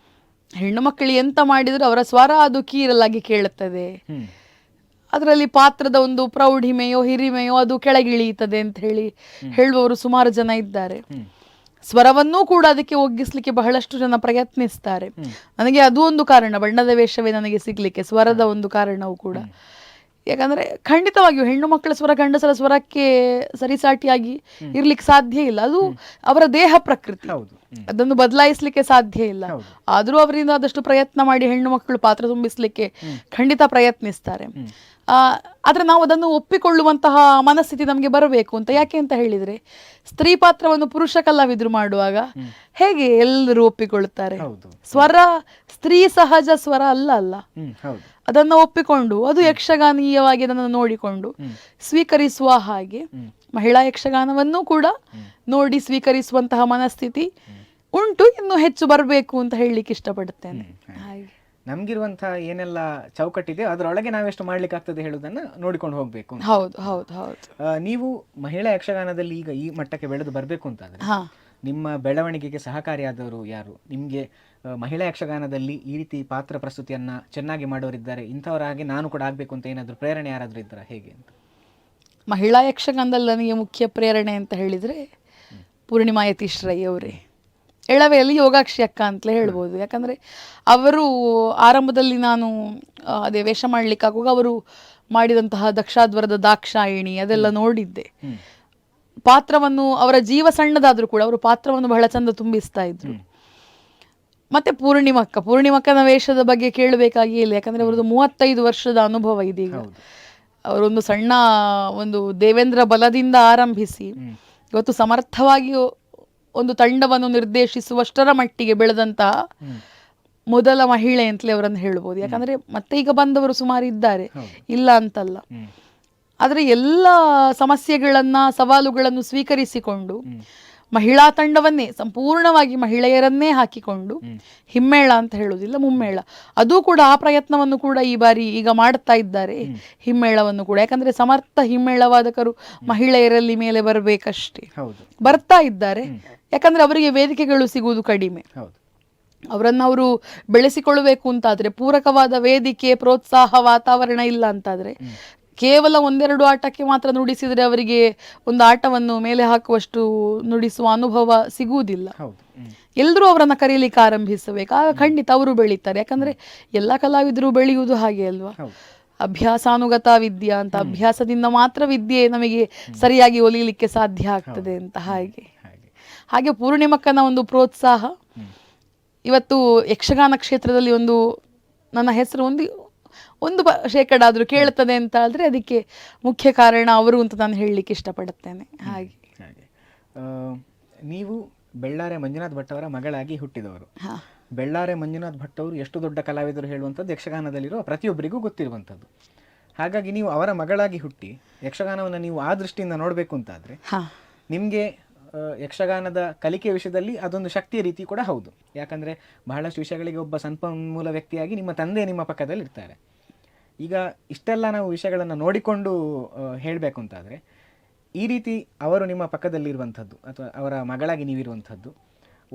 ಹೆಣ್ಣು ಮಕ್ಕಳು ಎಂತ ಮಾಡಿದ್ರು ಅವರ ಸ್ವರ ಅದು ಕೀರಲಾಗಿ ಕೇಳುತ್ತದೆ. ಅದರಲ್ಲಿ ಪಾತ್ರದ ಒಂದು ಪ್ರೌಢಿಮೆಯೋ ಹಿರಿಮೆಯೋ ಅದು ಕೆಳಗಿಳಿಯುತ್ತದೆ ಅಂತ ಹೇಳುವವರು ಸುಮಾರು ಜನ ಇದ್ದಾರೆ. ಸ್ವರವನ್ನೂ ಕೂಡ ಅದಕ್ಕೆ ಒಗ್ಗಿಸ್ಲಿಕ್ಕೆ ಬಹಳಷ್ಟು ಜನ ಪ್ರಯತ್ನಿಸ್ತಾರೆ. ನನಗೆ ಅದು ಒಂದು ಕಾರಣ, ಬಣ್ಣದ ವೇಷವೇ ನನಗೆ ಸಿಗ್ಲಿಕ್ಕೆ ಸ್ವರದ ಒಂದು ಕಾರಣವೂ ಕೂಡ. ಯಾಕಂದ್ರೆ ಖಂಡಿತವಾಗಿಯೂ ಹೆಣ್ಣು ಮಕ್ಕಳ ಸ್ವರ ಗಂಡಸರ ಸ್ವರಕ್ಕೆ ಸರಿಸಾಟಿಯಾಗಿ ಇರ್ಲಿಕ್ಕೆ ಸಾಧ್ಯ ಇಲ್ಲ. ಅದು ಅವರ ದೇಹ ಪ್ರಕೃತಿ, ಅದನ್ನು ಬದಲಾಯಿಸ್ಲಿಕ್ಕೆ ಸಾಧ್ಯ ಇಲ್ಲ. ಆದ್ರೂ ಅವರಿಂದ ಆದಷ್ಟು ಪ್ರಯತ್ನ ಮಾಡಿ ಹೆಣ್ಣು ಮಕ್ಕಳು ಪಾತ್ರ ತುಂಬಿಸ್ಲಿಕ್ಕೆ ಖಂಡಿತ ಪ್ರಯತ್ನಿಸ್ತಾರೆ. ಆದ್ರೆ ನಾವು ಅದನ್ನು ಒಪ್ಪಿಕೊಳ್ಳುವಂತಹ ಮನಸ್ಥಿತಿ ನಮಗೆ ಬರಬೇಕು ಅಂತ. ಯಾಕೆ ಅಂತ ಹೇಳಿದ್ರೆ, ಸ್ತ್ರೀ ಪಾತ್ರವನ್ನು ಪುರುಷ ಕಲಾವಿದ್ರು ಮಾಡುವಾಗ ಹೇಗೆ ಎಲ್ಲರೂ ಒಪ್ಪಿಕೊಳ್ಳುತ್ತಾರೆ? ಸ್ವರ ಸ್ತ್ರೀ ಸಹಜ ಸ್ವರ ಅಲ್ಲ. ಅದನ್ನು ಒಪ್ಪಿಕೊಂಡು ಅದು ಯಕ್ಷಗಾನೀಯವಾಗಿ ಅದನ್ನು ನೋಡಿಕೊಂಡು ಸ್ವೀಕರಿಸುವ ಹಾಗೆ ಮಹಿಳಾ ಯಕ್ಷಗಾನವನ್ನು ಕೂಡ ನೋಡಿ ಸ್ವೀಕರಿಸುವಂತಹ ಮನಸ್ಥಿತಿ ಉಂಟು. ಇನ್ನು ಹೆಚ್ಚು ಬರಬೇಕು ಅಂತ ಹೇಳಲಿಕ್ಕೆ ಇಷ್ಟಪಡುತ್ತೇನೆ. ಹಾಗೆ ನಮ್ಗಿರುವಂತಹ ಏನೆಲ್ಲ ಚೌಕಟ್ಟಿದೆ ಅದರೊಳಗೆ ನಾವೆಷ್ಟು ಮಾಡ್ಲಿಕ್ಕೆ ಆಗ್ತದೆ ಹೇಳುವುದನ್ನ ನೋಡಿಕೊಂಡು ಹೋಗ್ಬೇಕು. ಹೌದು ಹೌದು ಹೌದು. ನೀವು ಮಹಿಳಾ ಯಕ್ಷಗಾನದಲ್ಲಿ ಈಗ ಈ ಮಟ್ಟಕ್ಕೆ ಬೆಳೆದು ಬರ್ಬೇಕು ಅಂತಾದ್ರೆ ನಿಮ್ಮ ಬೆಳವಣಿಗೆಗೆ ಸಹಕಾರಿಯಾದವರು ಯಾರು? ನಿಮ್ಗೆ ಮಹಿಳಾ ಯಕ್ಷಗಾನದಲ್ಲಿ ಈ ರೀತಿ ಪಾತ್ರ ಪ್ರಸ್ತುತಿಯನ್ನ ಚೆನ್ನಾಗಿ ಮಾಡೋರಿದ್ದಾರೆ, ಇಂಥವರ ಹಾಗೆ ನಾನು ಕೂಡ ಆಗ್ಬೇಕು ಅಂತ ಏನಾದ್ರು ಪ್ರೇರಣೆ ಯಾರಾದ್ರೂ ಇದ್ದಾರಾ ಹೇಗೆ ಅಂತ? ಮಹಿಳಾ ಯಕ್ಷಗಾನದಲ್ಲಿ ನನಗೆ ಮುಖ್ಯ ಪ್ರೇರಣೆ ಅಂತ ಹೇಳಿದ್ರೆ ಪೂರ್ಣಿಮಾ ಯತೀಶ್ ರೈ ಅವರೇ. ಎಳವೆಯಲ್ಲಿ ಯೋಗಾಕ್ಷಿ ಅಕ್ಕ ಅಂತಲೇ ಹೇಳ್ಬೋದು. ಯಾಕಂದರೆ ಅವರು ಆರಂಭದಲ್ಲಿ ನಾನು ಅದೇ ವೇಷ ಮಾಡಲಿಕ್ಕಾಗುವಾಗ ಅವರು ಮಾಡಿದಂತಹ ದಕ್ಷಾಧ್ವರದ ದಾಕ್ಷಾಯಿಣಿ ಅದೆಲ್ಲ ನೋಡಿದ್ದೆ. ಪಾತ್ರವನ್ನು, ಅವರ ಜೀವ ಸಣ್ಣದಾದರೂ ಕೂಡ ಅವರು ಪಾತ್ರವನ್ನು ಬಹಳ ಚಂದ ತುಂಬಿಸ್ತಾ ಇದ್ರು. ಮತ್ತೆ ಪೂರ್ಣಿಮಕ್ಕನ ವೇಷದ ಬಗ್ಗೆ ಕೇಳಬೇಕಾಗಿ ಇಲ್ಲ. ಯಾಕಂದರೆ ಅವರದ್ದು 35 ವರ್ಷದ ಅನುಭವ ಇದೀಗ. ಅವರೊಂದು ಸಣ್ಣ ಒಂದು ದೇವೇಂದ್ರ ಬಲದಿಂದ ಆರಂಭಿಸಿ ಇವತ್ತು ಸಮರ್ಥವಾಗಿ ಒಂದು ತಂಡವನ್ನು ನಿರ್ದೇಶಿಸುವಷ್ಟರ ಮಟ್ಟಿಗೆ ಬೆಳೆದಂತಹ ಮೊದಲ ಮಹಿಳೆ ಅಂತಲೇ ಅವರನ್ನು ಹೇಳ್ಬೋದು. ಯಾಕಂದ್ರೆ ಮತ್ತೆ ಈಗ ಬಂದವರು ಸುಮಾರು ಇದ್ದಾರೆ, ಇಲ್ಲ ಅಂತಲ್ಲ. ಆದರೆ ಎಲ್ಲ ಸಮಸ್ಯೆಗಳನ್ನ, ಸವಾಲುಗಳನ್ನು ಸ್ವೀಕರಿಸಿಕೊಂಡು ಮಹಿಳಾ ತಂಡವನ್ನೇ ಸಂಪೂರ್ಣವಾಗಿ ಮಹಿಳೆಯರನ್ನೇ ಹಾಕಿಕೊಂಡು ಹಿಮ್ಮೇಳ ಅಂತ ಹೇಳುವುದಿಲ್ಲ, ಮುಮ್ಮೇಳ, ಅದು ಕೂಡ ಆ ಪ್ರಯತ್ನವನ್ನು ಕೂಡ ಈ ಬಾರಿ ಈಗ ಮಾಡ್ತಾ ಇದ್ದಾರೆ. ಹಿಮ್ಮೇಳವನ್ನು ಕೂಡ, ಯಾಕಂದ್ರೆ ಸಮರ್ಥ ಹಿಮ್ಮೇಳವಾದಕರು ಮಹಿಳೆಯರಲ್ಲಿ ಮೇಲೆ ಬರಬೇಕಷ್ಟೇ, ಬರ್ತಾ ಇದ್ದಾರೆ. ಯಾಕಂದ್ರೆ ಅವರಿಗೆ ವೇದಿಕೆಗಳು ಸಿಗುವುದು ಕಡಿಮೆ. ಅವರನ್ನು ಅವರು ಬೆಳೆಸಿಕೊಳ್ಳಬೇಕು ಅಂತಾದ್ರೆ ಪೂರಕವಾದ ವೇದಿಕೆ, ಪ್ರೋತ್ಸಾಹ, ವಾತಾವರಣ ಇಲ್ಲ ಅಂತಾದ್ರೆ ಕೇವಲ ಒಂದೆರಡು ಆಟಕ್ಕೆ ಮಾತ್ರ ನುಡಿಸಿದರೆ ಅವರಿಗೆ ಒಂದು ಆಟವನ್ನು ಮೇಲೆ ಹಾಕುವಷ್ಟು ನುಡಿಸುವ ಅನುಭವ ಸಿಗುವುದಿಲ್ಲ. ಎಲ್ಲರೂ ಅವರನ್ನ ಕರೀಲಿಕ್ಕೆ ಆರಂಭಿಸಬೇಕು, ಆಗ ಖಂಡಿತ ಅವರು ಬೆಳೀತಾರೆ. ಯಾಕಂದ್ರೆ ಎಲ್ಲ ಕಲಾವಿದರು ಬೆಳೆಯುವುದು ಹಾಗೆ ಅಲ್ವಾ, ಅಭ್ಯಾಸಾನುಗತ ವಿದ್ಯೆ ಅಂತ, ಅಭ್ಯಾಸದಿಂದ ಮಾತ್ರ ವಿದ್ಯೆ ನಮಗೆ ಸರಿಯಾಗಿ ಒಲಿಯಲಿಕ್ಕೆ ಸಾಧ್ಯ ಆಗ್ತದೆ ಅಂತ. ಹಾಗೆ ಪೂರ್ಣಿಮಕ್ಕನ ಒಂದು ಪ್ರೋತ್ಸಾಹ ಇವತ್ತು ಯಕ್ಷಗಾನ ಕ್ಷೇತ್ರದಲ್ಲಿ ಒಂದು ನನ್ನ ಹೆಸರು ಒಂದು ಶೇಕಡ ಆದ್ರೂ ಕೇಳ್ತದೆ ಅಂತ ಆದ್ರೆ ಅದಕ್ಕೆ ಮುಖ್ಯ ಕಾರಣ ಅವರು ಅಂತ ನಾನು ಹೇಳಲಿಕ್ಕೆ ಇಷ್ಟಪಡುತ್ತೇನೆ. ಹಾಗೆ ನೀವು ಬೆಳ್ಳಾರೆ ಮಂಜುನಾಥ್ ಭಟ್ ಅವರ ಮಗಳಾಗಿ ಹುಟ್ಟಿದವರು. ಬೆಳ್ಳಾರೆ ಮಂಜುನಾಥ್ ಭಟ್ ಅವರು ಎಷ್ಟು ದೊಡ್ಡ ಕಲಾವಿದರು ಹೇಳುವಂಥದ್ದು ಯಕ್ಷಗಾನದಲ್ಲಿರುವ ಪ್ರತಿಯೊಬ್ಬರಿಗೂ ಗೊತ್ತಿರುವಂಥದ್ದು. ಹಾಗಾಗಿ ನೀವು ಅವರ ಮಗಳಾಗಿ ಹುಟ್ಟಿ ಯಕ್ಷಗಾನವನ್ನು ನೀವು ಆ ದೃಷ್ಟಿಯಿಂದ ನೋಡಬೇಕು ಅಂತಾದರೆ ನಿಮಗೆ ಯಕ್ಷಗಾನದ ಕಲಿಕೆ ವಿಷಯದಲ್ಲಿ ಅದೊಂದು ಶಕ್ತಿಯ ರೀತಿ ಕೂಡ ಹೌದು. ಯಾಕಂದರೆ ಬಹಳಷ್ಟು ವಿಷಯಗಳಿಗೆ ಒಬ್ಬ ಸಂಪನ್ಮೂಲ ವ್ಯಕ್ತಿಯಾಗಿ ನಿಮ್ಮ ತಂದೆ ನಿಮ್ಮ ಪಕ್ಕದಲ್ಲಿ ಇರ್ತಾರೆ. ಈಗ ಇಷ್ಟೆಲ್ಲ ನಾವು ವಿಷಯಗಳನ್ನು ನೋಡಿಕೊಂಡು ಹೇಳಬೇಕು ಅಂತಾದರೆ ಈ ರೀತಿ ಅವರು ನಿಮ್ಮ ಪಕ್ಕದಲ್ಲಿರುವಂಥದ್ದು ಅಥವಾ ಅವರ ಮಗಳಾಗಿ ನೀವಿರುವಂಥದ್ದು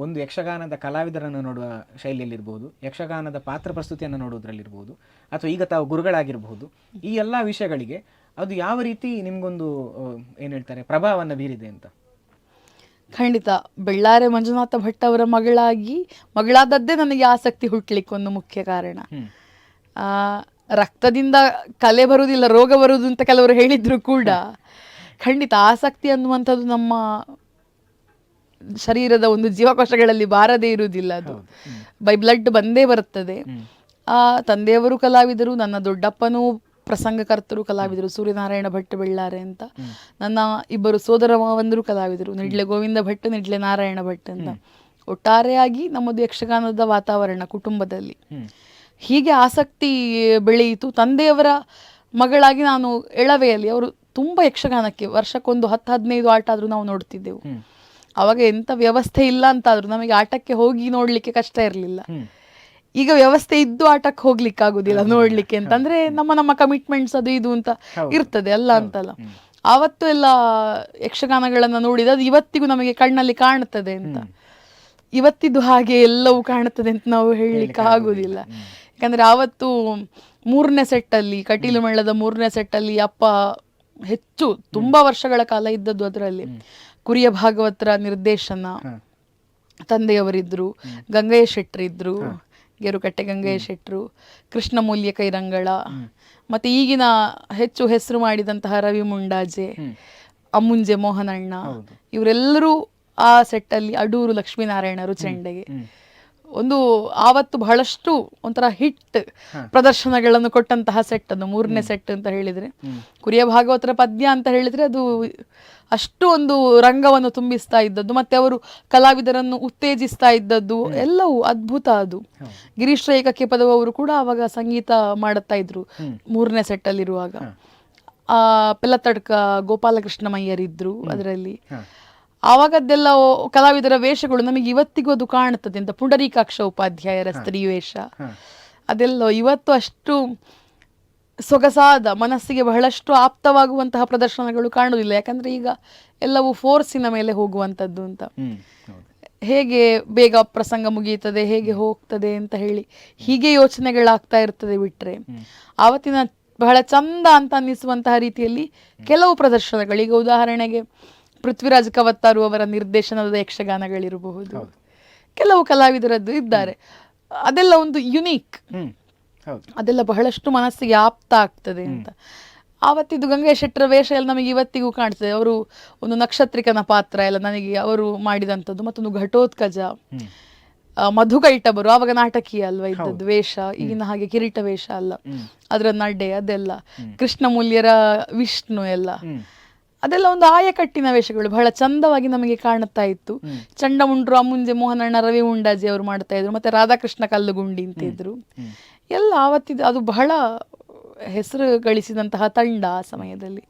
ಒಂದು ಯಕ್ಷಗಾನದ ಕಲಾವಿದರನ್ನು ನೋಡುವ ಶೈಲಿಯಲ್ಲಿರ್ಬೋದು, ಯಕ್ಷಗಾನದ ಪಾತ್ರ ಪ್ರಸ್ತುತಿಯನ್ನು ನೋಡುವುದರಲ್ಲಿರ್ಬೋದು, ಅಥವಾ ಈಗ ತಾವು ಗುರುಗಳಾಗಿರ್ಬೋದು, ಈ ಎಲ್ಲ ವಿಷಯಗಳಿಗೆ ಅದು ಯಾವ ರೀತಿ ನಿಮಗೊಂದು ಏನು ಹೇಳ್ತಾರೆ ಪ್ರಭಾವವನ್ನು ಬೀರಿದೆ ಅಂತ? ಖಂಡಿತ ಬೆಳ್ಳಾರೆ ಮಂಜುನಾಥ ಭಟ್ ಅವರ ಮಗಳಾದದ್ದೇ ನನಗೆ ಆಸಕ್ತಿ ಹುಟ್ಟಲಿಕ್ಕೆ ಒಂದು ಮುಖ್ಯ ಕಾರಣ. ರಕ್ತದಿಂದ ಕಲೆ ಬರುವುದಿಲ್ಲ, ರೋಗ ಬರುವುದು ಅಂತ ಕೆಲವರು ಹೇಳಿದ್ರು ಕೂಡ ಖಂಡಿತ ಆಸಕ್ತಿ ಅನ್ನುವಂಥದ್ದು ನಮ್ಮ ಶರೀರದ ಒಂದು ಜೀವಕೋಶಗಳಲ್ಲಿ ಬಾರದೇ ಇರುವುದಿಲ್ಲ, ಅದು ಬೈ ಬ್ಲಡ್ ಬಂದೇ ಬರುತ್ತದೆ. ತಂದೆಯವರು ಕಲಾವಿದರು, ನನ್ನ ದೊಡ್ಡಪ್ಪನೂ ಪ್ರಸಂಗಕರ್ತರು, ಕಲಾವಿದರು, ಸೂರ್ಯನಾರಾಯಣ ಭಟ್ ಬೆಳ್ಳಾರೆ ಅಂತ. ನನ್ನ ಇಬ್ಬರು ಸೋದರ ಮಾವಂದರು ಕಲಾವಿದರು, ನಿಡ್ಲೆ ಗೋವಿಂದ ಭಟ್, ನಿಡ್ಲೆ ನಾರಾಯಣ ಭಟ್ ಅಂತ. ಒಟ್ಟಾರೆಯಾಗಿ ನಮ್ಮದು ಯಕ್ಷಗಾನದ ವಾತಾವರಣ ಕುಟುಂಬದಲ್ಲಿ. ಹೀಗೆ ಆಸಕ್ತಿ ಬೆಳೆಯಿತು. ತಂದೆಯವರ ಮಗಳಾಗಿ ನಾನು ಎಳವೆಯಲ್ಲಿ, ಅವರು ತುಂಬ ಯಕ್ಷಗಾನಕ್ಕೆ ವರ್ಷಕ್ಕೊಂದು 10-15 ಆಟ ಆದರೂ ನಾವು ನೋಡ್ತಿದ್ದೆವು. ಅವಾಗ ಎಂಥ ವ್ಯವಸ್ಥೆ ಇಲ್ಲ ಅಂತಾದ್ರು ನಮಗೆ ಆಟಕ್ಕೆ ಹೋಗಿ ನೋಡ್ಲಿಕ್ಕೆ ಕಷ್ಟ ಇರಲಿಲ್ಲ. ಈಗ ವ್ಯವಸ್ಥೆ ಇದ್ದು ಆಟಕ್ಕೆ ಹೋಗ್ಲಿಕ್ಕೆ ಆಗುದಿಲ್ಲ ನೋಡ್ಲಿಕ್ಕೆ ಅಂತಂದ್ರೆ ನಮ್ಮ ಕಮಿಟ್ಮೆಂಟ್ಸ್ ಅದು ಇದು ಅಂತ ಇರ್ತದೆ ಅಲ್ಲ ಅಂತಲ್ಲ. ಆವತ್ತು ಎಲ್ಲ ಯಕ್ಷಗಾನಗಳನ್ನ ನೋಡಿದ ಅದು ಇವತ್ತಿಗೂ ನಮಗೆ ಕಣ್ಣಲ್ಲಿ ಕಾಣುತ್ತದೆ ಅಂತ. ಇವತ್ತಿದ್ದು ಹಾಗೆ ಎಲ್ಲವೂ ಕಾಣುತ್ತದೆ ಅಂತ ನಾವು ಹೇಳಲಿಕ್ಕೆ ಆಗುದಿಲ್ಲ. ಯಾಕಂದ್ರೆ ಆವತ್ತು 3ನೇ ಸೆಟ್ಟಲ್ಲಿ, ಕಟೀಲು ಮೇಳದ 3ನೇ ಸೆಟ್ಟಲ್ಲಿ ಅಪ್ಪ ಹೆಚ್ಚು ತುಂಬಾ ವರ್ಷಗಳ ಕಾಲ ಇದ್ದದ್ದು. ಅದರಲ್ಲಿ ಕುರಿಯ ಭಾಗವತರ ನಿರ್ದೇಶನ ತಂದೆಯವರಿದ್ರು, ಗಂಗಯ್ಯ ಶೆಟ್ರಿದ್ರು, ಗೇರುಕಟ್ಟೆ ಗಂಗಯ್ಯ ಶೆಟ್ರು, ಕೃಷ್ಣಮೂಲ್ಯ ಕೈರಂಗಳ, ಮತ್ತೆ ಈಗಿನ ಹೆಚ್ಚು ಹೆಸರು ಮಾಡಿದಂತಹ ರವಿ ಮುಂಡಾಜೆ, ಅಮ್ಮುಂಜೆ ಮೋಹನಣ್ಣ, ಇವರೆಲ್ಲರೂ ಆ ಸೆಟ್ಟಲ್ಲಿ, ಅಡೂರು ಲಕ್ಷ್ಮೀನಾರಾಯಣರು ಚೆಂಡೆಗೆ ಒಂದು ಆವತ್ತು ಬಹಳಷ್ಟು ಒಂಥರ ಹಿಟ್ ಪ್ರದರ್ಶನಗಳನ್ನು ಕೊಟ್ಟಂತಹ ಸೆಟ್ ಅದು 3ನೇ ಸೆಟ್ ಅಂತ ಹೇಳಿದ್ರೆ. ಕುರಿಯ ಭಾಗವತರ ಪದ್ಯ ಅಂತ ಹೇಳಿದ್ರೆ ಅದು ಅಷ್ಟು ಒಂದು ರಂಗವನ್ನು ತುಂಬಿಸ್ತಾ ಇದ್ದದ್ದು, ಮತ್ತೆ ಅವರು ಕಲಾವಿದರನ್ನು ಉತ್ತೇಜಿಸ್ತಾ ಇದ್ದದ್ದು ಎಲ್ಲವೂ ಅದ್ಭುತ. ಅದು ಗಿರೀಶ್ ರೇಖಕ್ಕೆ ಪದವರು ಕೂಡ ಆವಾಗ ಸಂಗೀತ ಮಾಡುತ್ತಾ ಇದ್ರು 3ನೇ ಸೆಟ್ ಅಲ್ಲಿರುವಾಗ. ಪೆಲ್ಲತಡ್ಕ ಗೋಪಾಲಕೃಷ್ಣ ಮಯ್ಯರಿದ್ರು ಅದರಲ್ಲಿ. ಆವಾಗದ್ದೆಲ್ಲ ಕಲಾವಿದರ ವೇಷಗಳು ನಮಗೆ ಇವತ್ತಿಗೂ ಅದು ಕಾಣುತ್ತದೆ ಅಂತ. ಪುಂಡರೀಕಾಕ್ಷ ಉಪಾಧ್ಯಾಯರ ಸ್ತ್ರೀ ವೇಷ ಅದೆಲ್ಲ ಇವತ್ತು ಅಷ್ಟು ಸೊಗಸಾದ, ಮನಸ್ಸಿಗೆ ಬಹಳಷ್ಟು ಆಪ್ತವಾಗುವಂತಹ ಪ್ರದರ್ಶನಗಳು ಕಾಣುವುದಿಲ್ಲ. ಯಾಕಂದ್ರೆ ಈಗ ಎಲ್ಲವೂ ಫೋರ್ಸಿನ ಮೇಲೆ ಹೋಗುವಂಥದ್ದು ಅಂತ. ಹೇಗೆ ಬೇಗ ಪ್ರಸಂಗ ಮುಗಿಯುತ್ತದೆ, ಹೇಗೆ ಹೋಗ್ತದೆ ಅಂತ ಹೇಳಿ ಹೀಗೆ ಯೋಚನೆಗಳಾಗ್ತಾ ಇರ್ತದೆ ಬಿಟ್ರೆ ಆವತ್ತಿನ ಬಹಳ ಚಂದ ಅಂತ ಅನ್ನಿಸುವಂತಹ ರೀತಿಯಲ್ಲಿ ಕೆಲವು ಪ್ರದರ್ಶನಗಳು, ಈಗ ಉದಾಹರಣೆಗೆ ಪೃಥ್ವಿರಾಜ್ ಕವತ್ತಾರು ಅವರ ನಿರ್ದೇಶನದ ಯಕ್ಷಗಾನಗಳಿರಬಹುದು, ಕೆಲವು ಕಲಾವಿದರದ್ದು ಇದ್ದಾರೆ, ಅದೆಲ್ಲ ಒಂದು ಯುನೀಕ್, ಅದೆಲ್ಲ ಬಹಳಷ್ಟು ಮನಸ್ಸಿಗೆ ಆಪ್ತ ಆಗ್ತದೆ ಅಂತ. ಆವತ್ತಿದ್ದು ಗಂಗಯ್ಯ ಶೆಟ್ಟರ ವೇಷ ಎಲ್ಲ ನಮಗೆ ಇವತ್ತಿಗೂ ಕಾಣ್ತದೆ. ಅವರು ಒಂದು ನಕ್ಷತ್ರಿಕನ ಪಾತ್ರ ಎಲ್ಲ ನನಗೆ ಅವರು ಮಾಡಿದಂಥದ್ದು, ಮತ್ತೊಂದು ಘಟೋತ್ಕಜ, ಮಧುಕೈಟಬರು, ಆವಾಗ ನಾಟಕೀಯ ಅಲ್ವಾ ಇದ್ದದ್ದು ವೇಷ, ಈಗಿನ ಹಾಗೆ ಕಿರೀಟ ವೇಷ ಅಲ್ಲ, ಅದರ ನಡೆ ಅದೆಲ್ಲ, ಕೃಷ್ಣಮೂಲ್ಯರ ವಿಷ್ಣು ಎಲ್ಲ, ಅದೆಲ್ಲ ಒಂದು ಆಯಕಟ್ಟಿನ ವೇಷಗಳು ಬಹಳ ಚಂದವಾಗಿ ನಮಗೆ ಕಾಣುತ್ತಾ ಇತ್ತು. ಚಂಡಮುಂಡ್ರು, ಅಮ್ಮುಂಜೆ ಮೋಹನಣ್ಣ, ರವಿ ಉಂಡಾಜಿ ಅವರು ಮಾಡ್ತಾ ಇದ್ರು, ಮತ್ತೆ ರಾಧಾಕೃಷ್ಣ ಕಲ್ಲುಗುಂಡಿ ಅಂತ ಇದ್ರು. ಎಲ್ಲ ಆವತ್ತಿದ್ದು ಅದು ಬಹಳ ಹೆಸರು ಗಳಿಸಿದಂತಹ ತಂಡ ಆ ಸಮಯದಲ್ಲಿ.